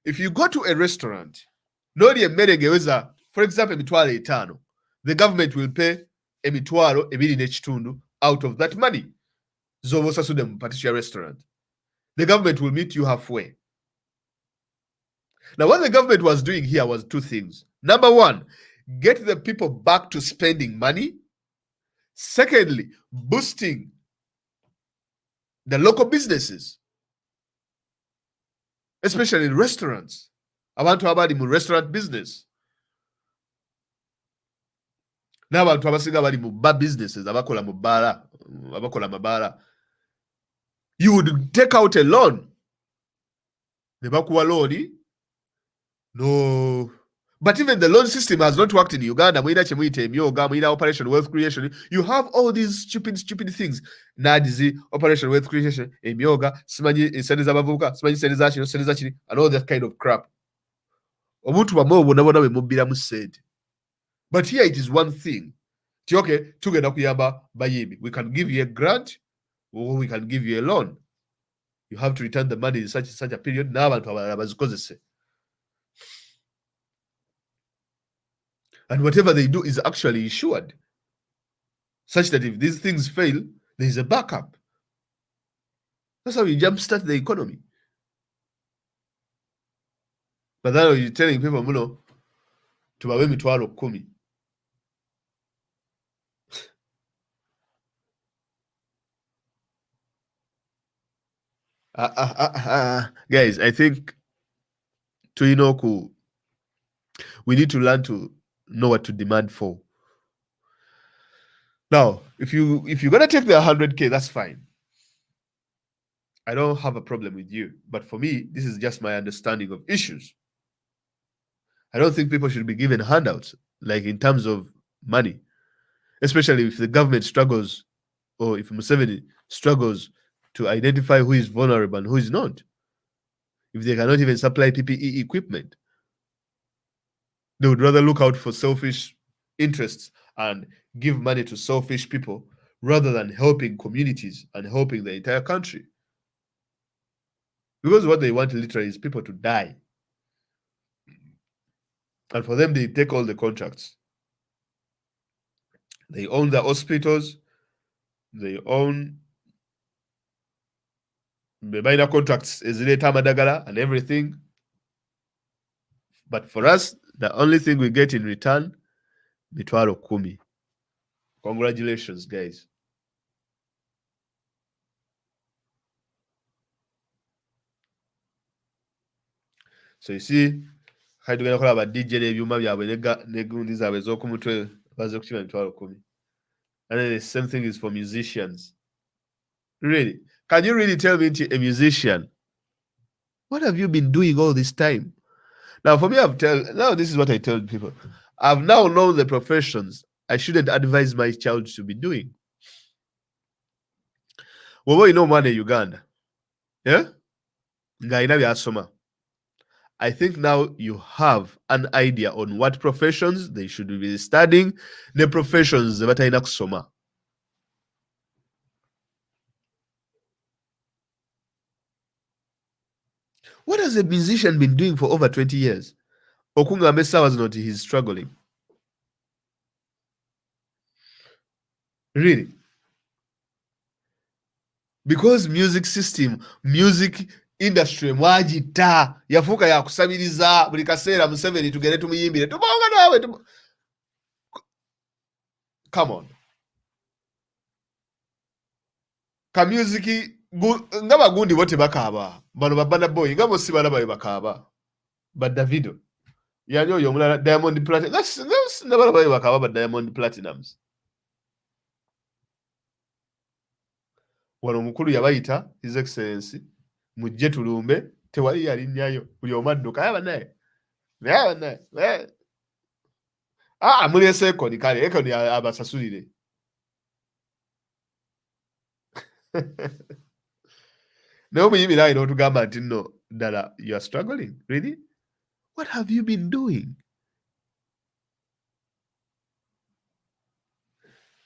A: If you go to a restaurant, for example, emitwalo etaano, the government will pay emitwalo ebiri n'ekitundu out of that money. Zoba osasudde mu particular restaurant. The government will meet you halfway. Now, what the government was doing here was two things. Number one, get the people back to spending money. Secondly, boosting the local businesses, especially in restaurants. I want to have a restaurant business. Now, I want to have a bar businesses. You would take out a loan. No. But even the loan system has not worked in Uganda. Operation Wealth Creation. You have all these stupid things. Nadizi, Operation Wealth Creation, Emyoga, Simanyi, Seneza Bavuka, Simanyi Seneza, and all that kind of crap. But here it is one thing. Okay, we can give you a grant or we can give you a loan. You have to return the money in such a period. And whatever they do is actually insured, such that if these things fail, there is a backup. That's how you jumpstart the economy. But then you're telling people, to bawe mitwalo 10. Guys, I think we need to learn to know what to demand for. Now, if you're gonna take the 100K, that's fine. I don't have a problem with you. But for me, this is just my understanding of issues. I don't think people should be given handouts, like in terms of money, especially if the government struggles or if Museveni struggles to identify who is vulnerable and who is not. If they cannot even supply PPE equipment, they would rather look out for selfish interests and give money to selfish people rather than helping communities and helping the entire country. Because what they want literally is people to die. And for them, they take all the contracts. They own the hospitals. They own the minor contracts, Madagala, and everything. But for us, the only thing we get in return, mitwalo 10. Congratulations, guys. So you see, kati tugenda kola ba DJ n'ebyuma byabwe ne gundi zaabwe ez'okumutwe baze kukima mitwalo 10. And then the same thing is for musicians. Really? Can you really tell me, a musician, what have you been doing all this time? Now, for me, now this is what I tell people. I've now known the professions I shouldn't advise my child to be doing. Well, you know, man, in Uganda, yeah, I think now you have an idea on what professions they should be studying, the professions that are kusoma. What has a musician been doing for over 20 years? Okunga Mesa was not, he's struggling. Really? Because music system, music industry mwagita yafuuka yakusabiriza buli kaseera Museveni tugende tumuyimbire tubonga nawe come on. Ka music nga bagundi bo tebakaaba bano babana boy nga bosi bana bayo bakaaba ba Davido yani oyo omulala Diamond Platinum nabana bayo bakaaba ba Diamond Platinums. Wano omukulu yabayita His Excellency mujje tulumbe tewali yalinnyayo buli omadduka yaba naye mulese ekoni kale ekoni abasasulire. naye omuyimira ayina otugamba nti nno ddala you are struggling. Really? What have you been doing?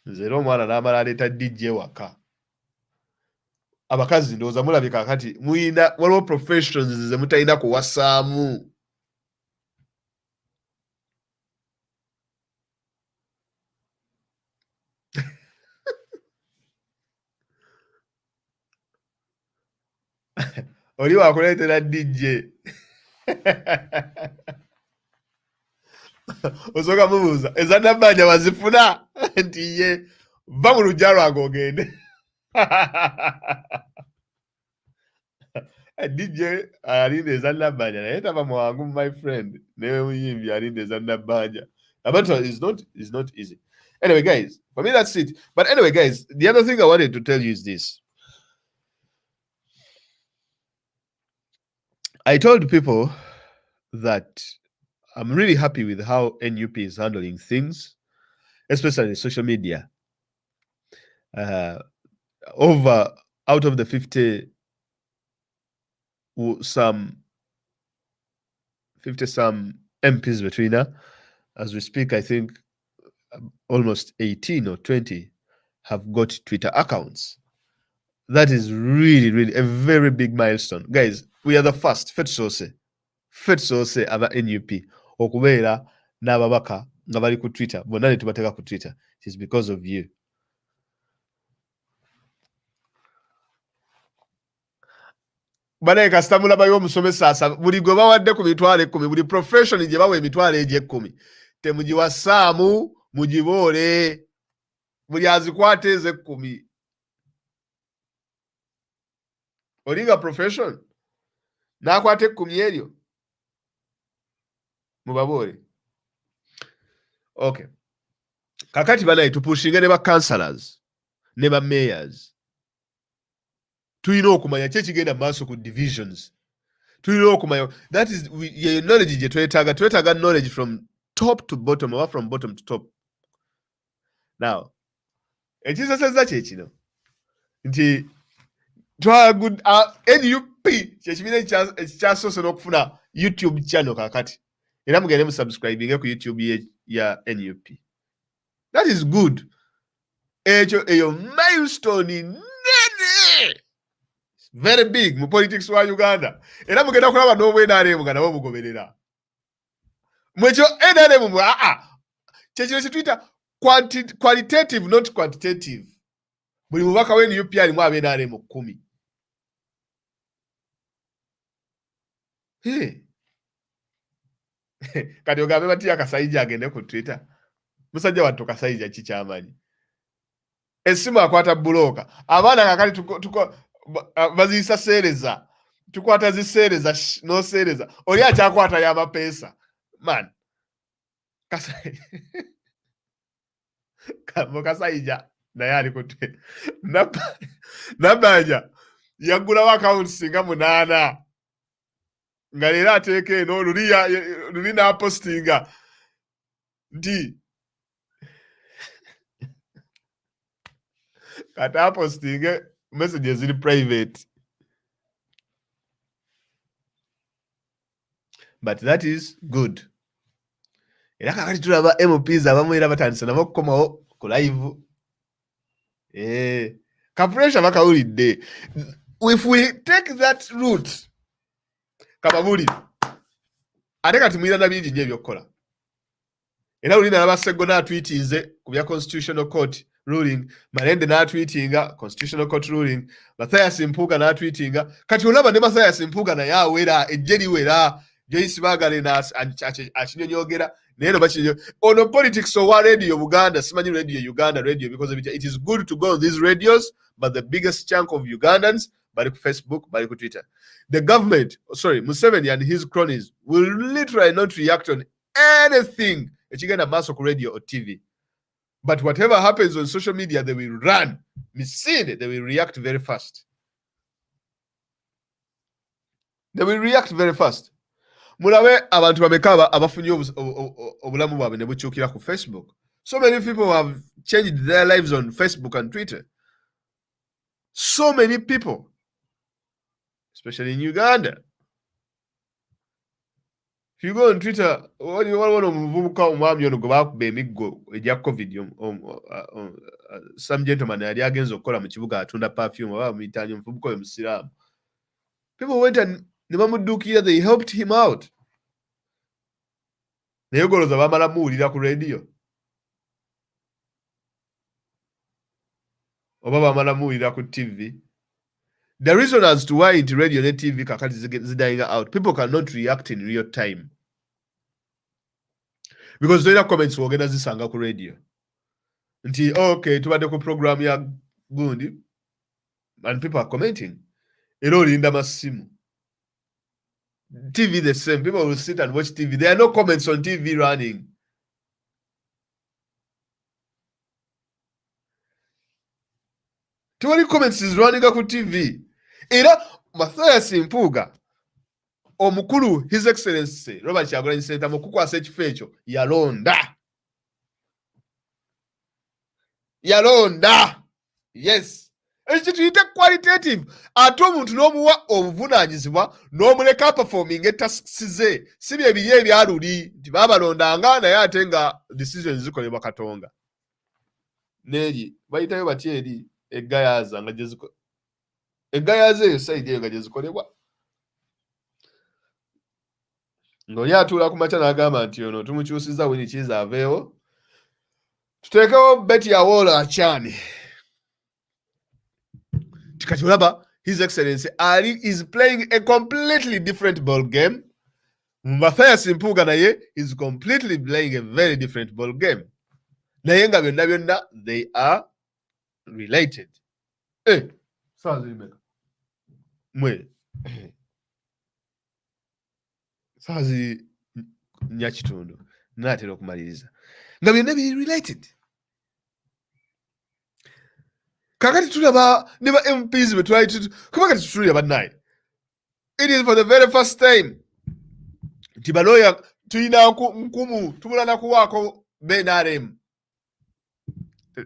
A: Nze era omwana n'amala aleeta DJ waka. Abakazi ndowooza mulabika kati muyina waliwo professions ze mutalina kuwasaamu. oli wakuleetera DJ osooka mubuuza ezannabbanja bazifuna nti ye va mu lujja lwange ogende. DJ alinda ezannabbanja naye taba mwangu my friend naye muyimbi alinda ezannabbanja. But it's not easy. Anyway, guys, for me that's it. But anyway, guys, the other thing I wanted to tell you is this. I told people that I'm really happy with how NUP is handling things, especially social media. Out of the 50 some MPs between us, as we speak, I think almost 18 or 20 have got Twitter accounts. That is really, really a very big milestone. Guys, we are the first, fetsose aba NUP okubeera n'ababaka nga bali ku Twitter. Bonna ne tubateeka ku Twitter. It is because of you. Banaye kasita mulabayo omusomesa asaba buli gwe bawadde ku mitwalo 10 buli profession gye bawa emitwalo egyo 10 temugiwasaamu mugiboole buli azikwata ezo 10 olinga profession n'akwata 10 eryo mubaboole. Okay, kakati banaye tupushinge ne ba councillors ne ba mayors. Tulina okumanya kye kigenda maaso ku divisions. Tulina okumanya that is ye knowledge gye twetaaga knowledge from top to bottom or from bottom to top. Now ekisasazza kye kino nti good NUP kyekibiina ekikyasoose n'okufuna YouTube channel kakati era mugende mu subscribing ku YouTube ya NUP. That is good. Eyo milestone nene very big mu politics wa Uganda era mugenda kulaba n'obwenaremu nga nabo bugoberera mwekyo NRM kyekino kituyita qualitative not quantitative. Buli mubaka we NUP alimu abenaremu 10. Kati ogambe bati Kasayija agende ku Twitter. Musajja wattu Kasayija kikyamanyi. Essimu akwata buloka. Abaana kakali baziyisa seereza. Tukwata ziseereza no seereza. Oli akyakwata y'amapeesa. Man. Kasayija naye alikote Nabanja yaggulawo akawunti singa 8 nga leero ateeka eno luli n'apostinga nti kati apostinge messages ziri private, but that is good. Era kakati tulaba MPs abamu era batandise nabo okukomawo ku live. Kapressure bakawulidde. If we take that route, kababuli ate kati mwirana bingi nnyo ebyokukola. Era luli nalaba Sseggo n'atweetinze ku bya Constitutional Court ruling, Malende n'atweetinga Constitutional Court ruling, Mathias Mpuuga n'atweetinga. Kati olaba ne Mathias Mpuuga naye awera, ejje liwera, Joyce Baagale akinyonyogera. Ono politics owa radio Uganda, simanyi radio Uganda radio, because it is good to go on these radios, but the biggest chunk of Ugandans bali ku Facebook, bali ku Twitter. The government, Museveni and his cronies will literally not react on anything ekigenda maaso ku radio or TV. But whatever happens on social media, they will run. They will react very fast. They will react very fast. Mulabe abantu bamekaba abafunye obulamu bwabwe ne bukyukira ku Facebook. So many people have changed their lives on Facebook and Twitter. So many people, especially in Uganda. If you go on Twitter, some gentleman yali agenza okukola mu kibuga atunda perfume oba muyitanye omuvubuka oyo musiraamu. People went and nebamudduukira, they helped him out. Naye goloza bamala muwulira ku radio. Oba bamala muwulira ku TV. The reason as to why into radio and TV kakati zidaying out, people cannot react in real time. Because the comments wogenda zisanga ku radio. Nti, okay, tubadde ku program ya gundi, and people are commenting. Era olinda masimu. TV the same. People will sit and watch TV. There are no comments on TV running. Too many comments is running ku TV. Era Mathias Mpuuga omukulu His Excellency Robert Kyagulanyi Ssentamu mukukwasa ekifo ekyo yalonda. Yes. Ekyo tuyite qualitative. Ate omuntu n'omuwa obuvunaanyizibwa n'omuleka performing tasks ze. Si bye biri ebyaluli nti baabalondanga naye ate nga decisions zikolebwa Katonga. Neeri bayitayo batya eri egayaza nga gyeziko. Egayaza eyo sayidi eyo nga gyezikolebwa. Ng'oli atuula ku makya n'agamba nti ono tumukyusiza Winnie Kiiza aveewo. Tuteekewo Betty Awol akyane. Kati olaba His Excellency Ali is playing a completely different ball game. Mathias Mpuuga naye is completely playing a very different ball game. Naye nga byonna they are related. Saazi nyakitundu naatera okumaliriza nga byonna biri related. Kakati tulaba ne ba MPs bwe twali kuba kati tutulira bannaye. It is for the very first time nti baloya tulina nkumu tubula na kuwaako BNRM.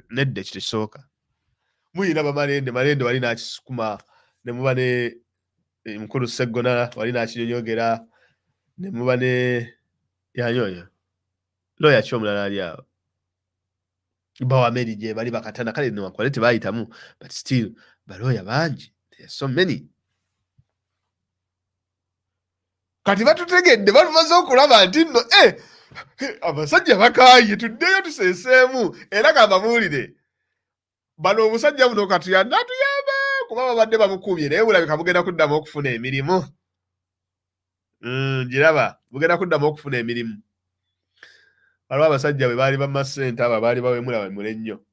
A: Nedde kitisooka. Muyina bamalende wali n'akisukuma ne muba ne mukulu Sseggo wali n'akinyonyogera ne muba ne yanyonya. Loya ki omulala ali awo. Bawameri gye bali bakatana kale ne wakwale tebayitamu, but still baloya bangi. There are so many. Kati batutegedde batumaze okulaba nti nno abasajja bakaaye tuddeyo tuseeseemu era gababuulire. Bano omusajja muno katuyamba kuba babadde bamukubye naye bulabika bugenda kuddamu okufuna emirimu. Giraba bugenda kuddamu okufuna emirimu. Waliwo abasajja bwe baali bamasente abo baali bawemula ennyo.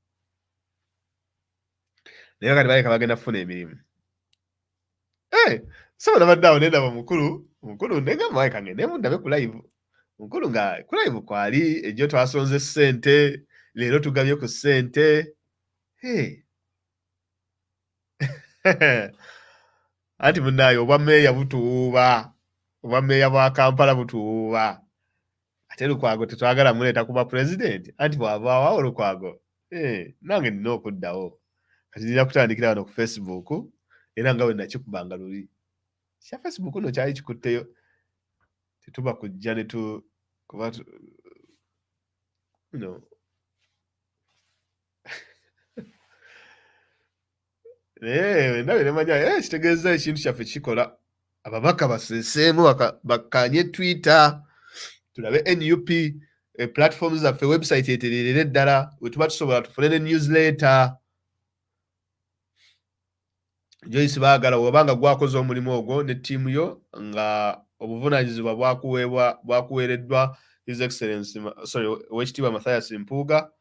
A: Naye kati baleka bagenda kufuna emirimu. Saba nabadde awo nendaba mukulu negamba wayi kangende mundabe ku live. Mukulu nga ku live kwali ejjo twasonze ssente, leero tugabye ku ssente. Hey. Anti munayo obwammeeya butuuba. Obwammeeya bwa Kampala butuuba. Ate Lukwago tetwagala muleeta kuba president. Anti bw'avaawo Lukwago. Nange nina okuddawo. Kati nina kutandikira wano ku Facebook. Era nga bwe nakikubanga luli. Kya Facebook no kyali kikutteyo. Tetuba kujja ne tu kuba no. Ndabe nemanya kitegeeza ekintu kyaffe kikola. Ababaka baseeseemu bakkaanye Twitter. Tulabe NUP platforms zaffe website etererere ddala. We tuba tusobola tufune ne newsletter. Joyce baagala wabanga gwakoze omulimu ogwo ne ttiimu yo nga obuvunaanyizibwa bwakuweereddwa His Excellency Oweekitiibwa Mathias Mpuuga.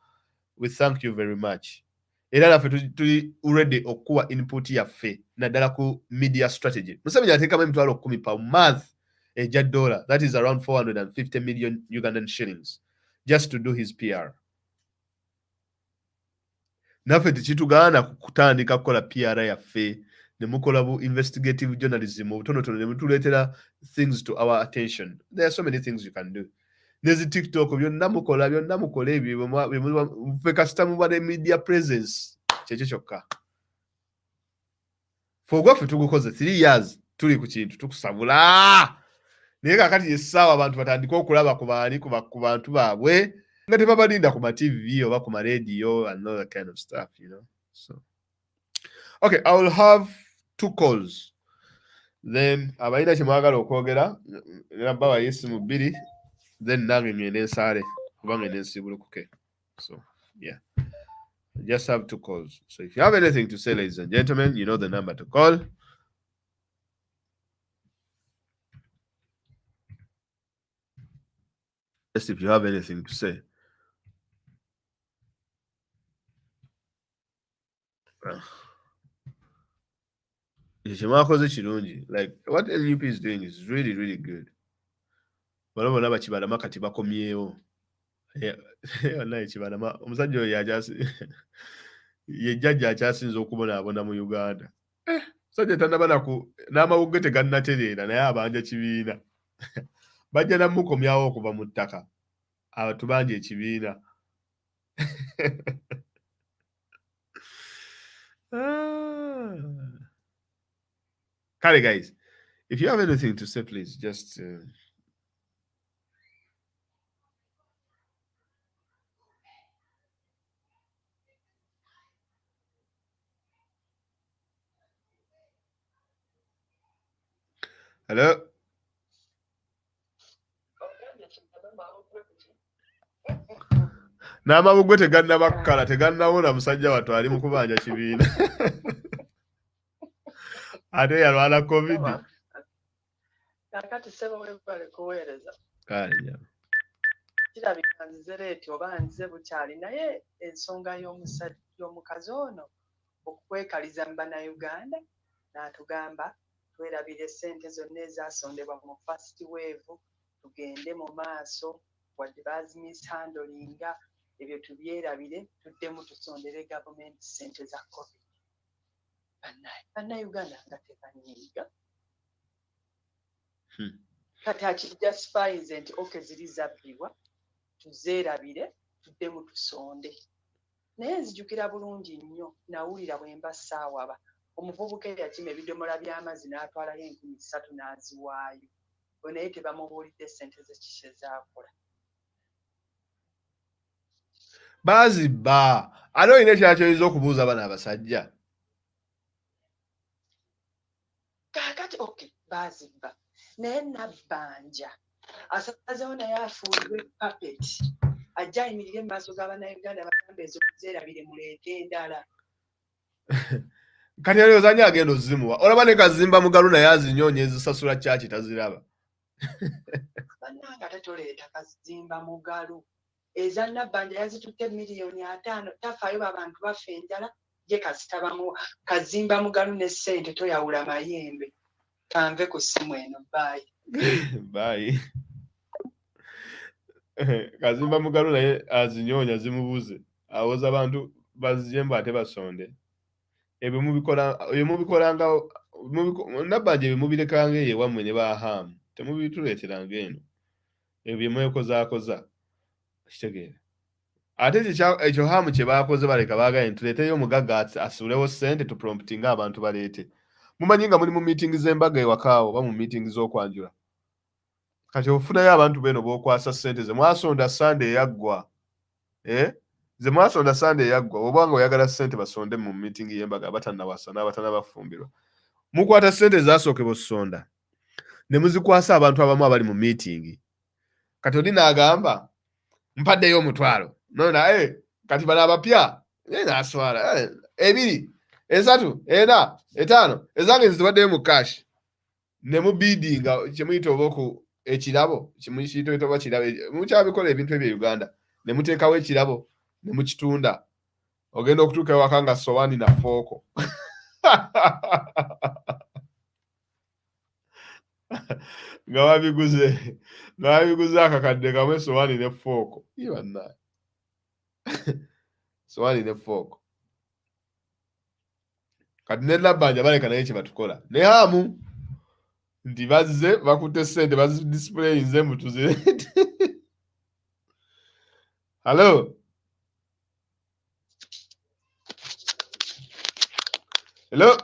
A: We thank you very much. Era naffe tuli ready okuwa input yaffe naddala ku media strategy. Museveni ateekamu emitwalo 10 per month ejja $. That is around 450 million Ugandan shillings just to do his PR. Naffe tekitugaana kutandika kukola PR yaffe ne mukola bu investigative journalism obutonotono ne mutuleetera things to our attention. There are so many things you can do. Nezi TikTok byonna mukola ebyo muffe kasita mubale media presence kyekyo kyokka. Fogwaffe tugukoze 3 years tuli ku kintu tukusabula. Naye kakati essaawa abantu batandika okulaba ku bantu baabwe nga tebabalinda ku ma TV oba ku ma radio and all that kind of stuff, you know. So, okay, I will have 2 calls. Then abalina kye mwagala okwogera era baba yesimu 2. Then nange ngende nsaale kubanga nensibulukuke. So, yeah. I just have 2 calls. So if you have anything to say, ladies and gentlemen, you know the number to call. Just if you have anything to say. Like what NUP is doing is really, really good. Balabona bakibalama kati bakomyewo. Naye kibalama omusajja oyo ye jjajja akyasinza okubonaabona mu Uganda. Omusajja tannaba n'amawugge tegannatereera naye abanja kibiina. Bajja namukomyawo okuva mu ttaka. Tubanja ekibiina. Kale guys, if you have anything to say, please just hello. N'amabugwe tegannabakala tegannawona musajja wattu ali mu kubanja kibiina. Ate yalwala COVID.
B: Kakati sebo webale kuweereza.
A: Kale.
B: Kirabika nze leeti oba nze bukyali naye ensonga y'omukazi ono okukwekaliza mu Bannayuganda n'atugamba twerabire ssente zonna ezasondebwa mu first wave tugende mu maaso wadde bazimishandolinga ebyo tubyerabire tuddemu tusondere gavumenti ssente za COVID. Bannayuganda nga tebanyiiga. Kati akijustifyinze nti oke ziri zabbibwa tuzeerabire tuddemu tusonde. Naye nzijukira bulungi nnyo nawulira bwe mba saawaba omuvubuka eyakima ebidomola by'amazzi n'atwalayo 3,000 n'aziwaayo. Bwe naye tebamubuulidde ssente ze kiki ezaakola.
A: Bazibba. Ate olina kyakyoyinza okubuuza bano abasajja.
B: Kaakati bazibba. Naye Nabbanja asazeewo naye afuulibwa papeti ajja ayimirire mu maaso g'Abannayuganda bagamba ezo zeerabire muleete endala.
A: Kati yali ozannya agenda ozimuwa. Olaba ne Kazimba Mugalu naye azinyoonya ezisasula kyaki taziraba.
B: Bannanga tetoleeta Kazimba Mugalu. Eza Nabbanja yazitutte $5,000,000 tafaayo abantu baffe enjala ye kasitabamu Kazimba Mugalu ne ssente toyawula mayembe. Kanve ku ssimu eno bye.
A: Bye. Kazimba Mugalu naye azinyoonya zimubuze. Awoza abantu baziyemba ate basonde ebyo mubikolanga nabbanja ebyo mubirekanga eyo ewammwe ne bahamu temubituleeteranga eno ebyo bye mwekozaakoza kitegeera ate ekyo hamu kye baakoze baleka baagaye tuleeteyo omugagga asuulewo ssente tupromptinga abantu baleete mumanyi nga muli mu miitingi z'embaga ewakaawo oba mu miitingi z'okwanjula kati ofunayo abantu beno b'okwasa ssente ze mwasonda sande eyaggwa ze mwasonda sande eyaggwa oba nga oyagala ssente basonde mu miitingi y'embaga abatannawasa n'abatannabafumbirwa mukwata ssente zaasooke bosonda ne muzikwasa abantu abamu abali mu miitingi kati oli n'agamba mpaddeyo omutwalo nona kati bano abapya n'aswala 2 3 4 5 ezange zitubaddeyo mu kashi ne mu biddinga kyemuyita oba ekirabo kimuyita oba kirabo mukyabikola ebintu ebyo Uganda ne muteekawo ekirabo ne mukitunda ogenda okutuuka ewaka nga sowaani na fooko nga wabiguze akakadde kamwe sowaani ne fooko ibanna sowaani ne fooko kati ne nabbanja baleka naye kye batukola ne hamu nti bazze bakutte ssente bazidisipuleyinze mutuzirete Hello? Hello?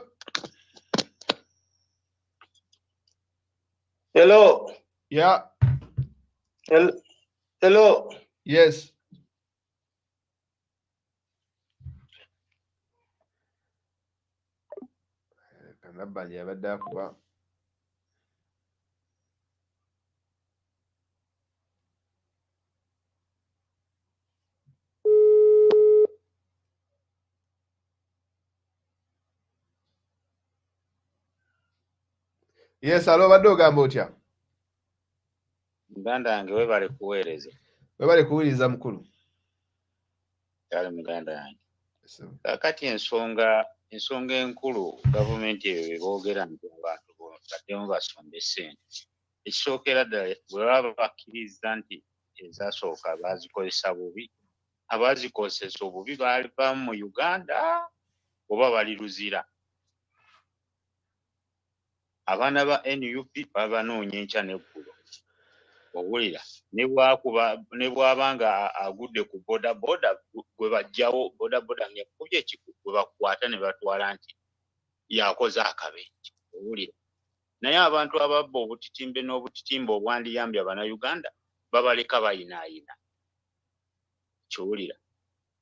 C: Hello?
A: Yeah.
C: Hello?
A: Yes. Kanabali yabadde akuba. Yes, alo badde ogamba otya?
C: Muganda yange webale kuweereza.
A: Webale kuwuliriza mukulu.
C: Yali muganda yange. Kakati ensonga enkulu gavumenti eyo eboogera nti abantu baddemu basombe ssente. Ekisookera ddala bwe baba bakkiriza nti ezasooka baazikozesa bubi, abaazikozesa obubi baali bamu mu Uganda oba bali luzira. Abaana ba NUP babanoonya enkya n'eggulo. Owulira ne bw'aba nga agudde ku bodaboda gwe bajjawo bodaboda ng'ekubye ekiku gwe bakwata ne batwala nti yakoze akabenje. Owulira naye abantu ababba obutitimbe n'obutitimbe obwandiyambye Abannayuganda babaleka bayinaayina. Kyowulira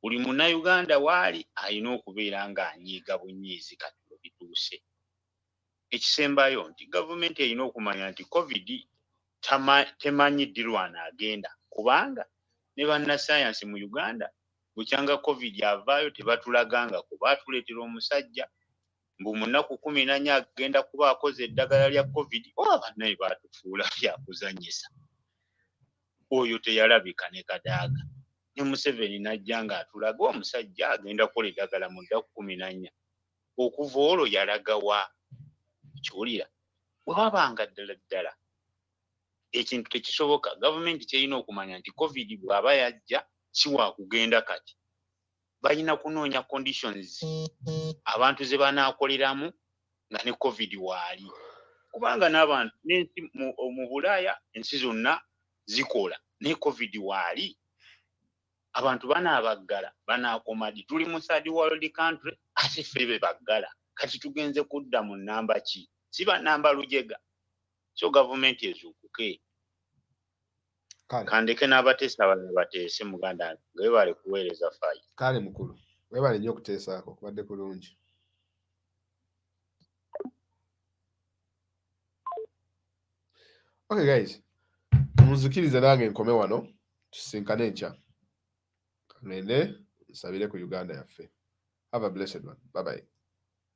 C: buli Munnayuganda waali alina okubeera ng'anyiiga bunyiizi kati bwe bituuse. Ekisembayo nti gavumenti erina okumanya nti COVID temanyi ddi lwana agenda kubanga ne bannasayansi mu Uganda bukyanga COVID avaayo tebatulaganga kuba atuleetera omusajja mbu mu nnaku 14 agenda kuba akoze eddagala lya COVID oba bannaye baatufuula byakuzanyisa. Oyo teyalabika ne kadaaga. Ne Museveni n'ajja ng'atulaga omusajja agenda kukola eddagala mu nnaku 14. Okuva olwo yalaga wa? Kyolira bwe wabanga ddala ekintu tekisoboka gavumenti kyerina okumanya nti COVID bw'aba yajja si wa kugenda kati balina kunoonya conditions abantu ze banaakoleramu nga ne COVID waali kubanga n'abantu n'ensi mu Bulaaya ensi zonna zikola ne COVID waali abantu banaabaggala banaakomadi tuli mu third world country ate ffe be baggala kati tugenze kudda mu nnamba ki si bannamba lujega so gavumenti ezuukuke kandeke n'abateesa abalala bateese muganda nga webale kuweereza faayi
A: kale mukulu webale nnyo okuteesaako kubadde kulungi. Okay guys, munzikirize nange nkome wano tusinkane enkya ngende nsabire ku Uganda yaffe. Have a blessed one. Bye bye.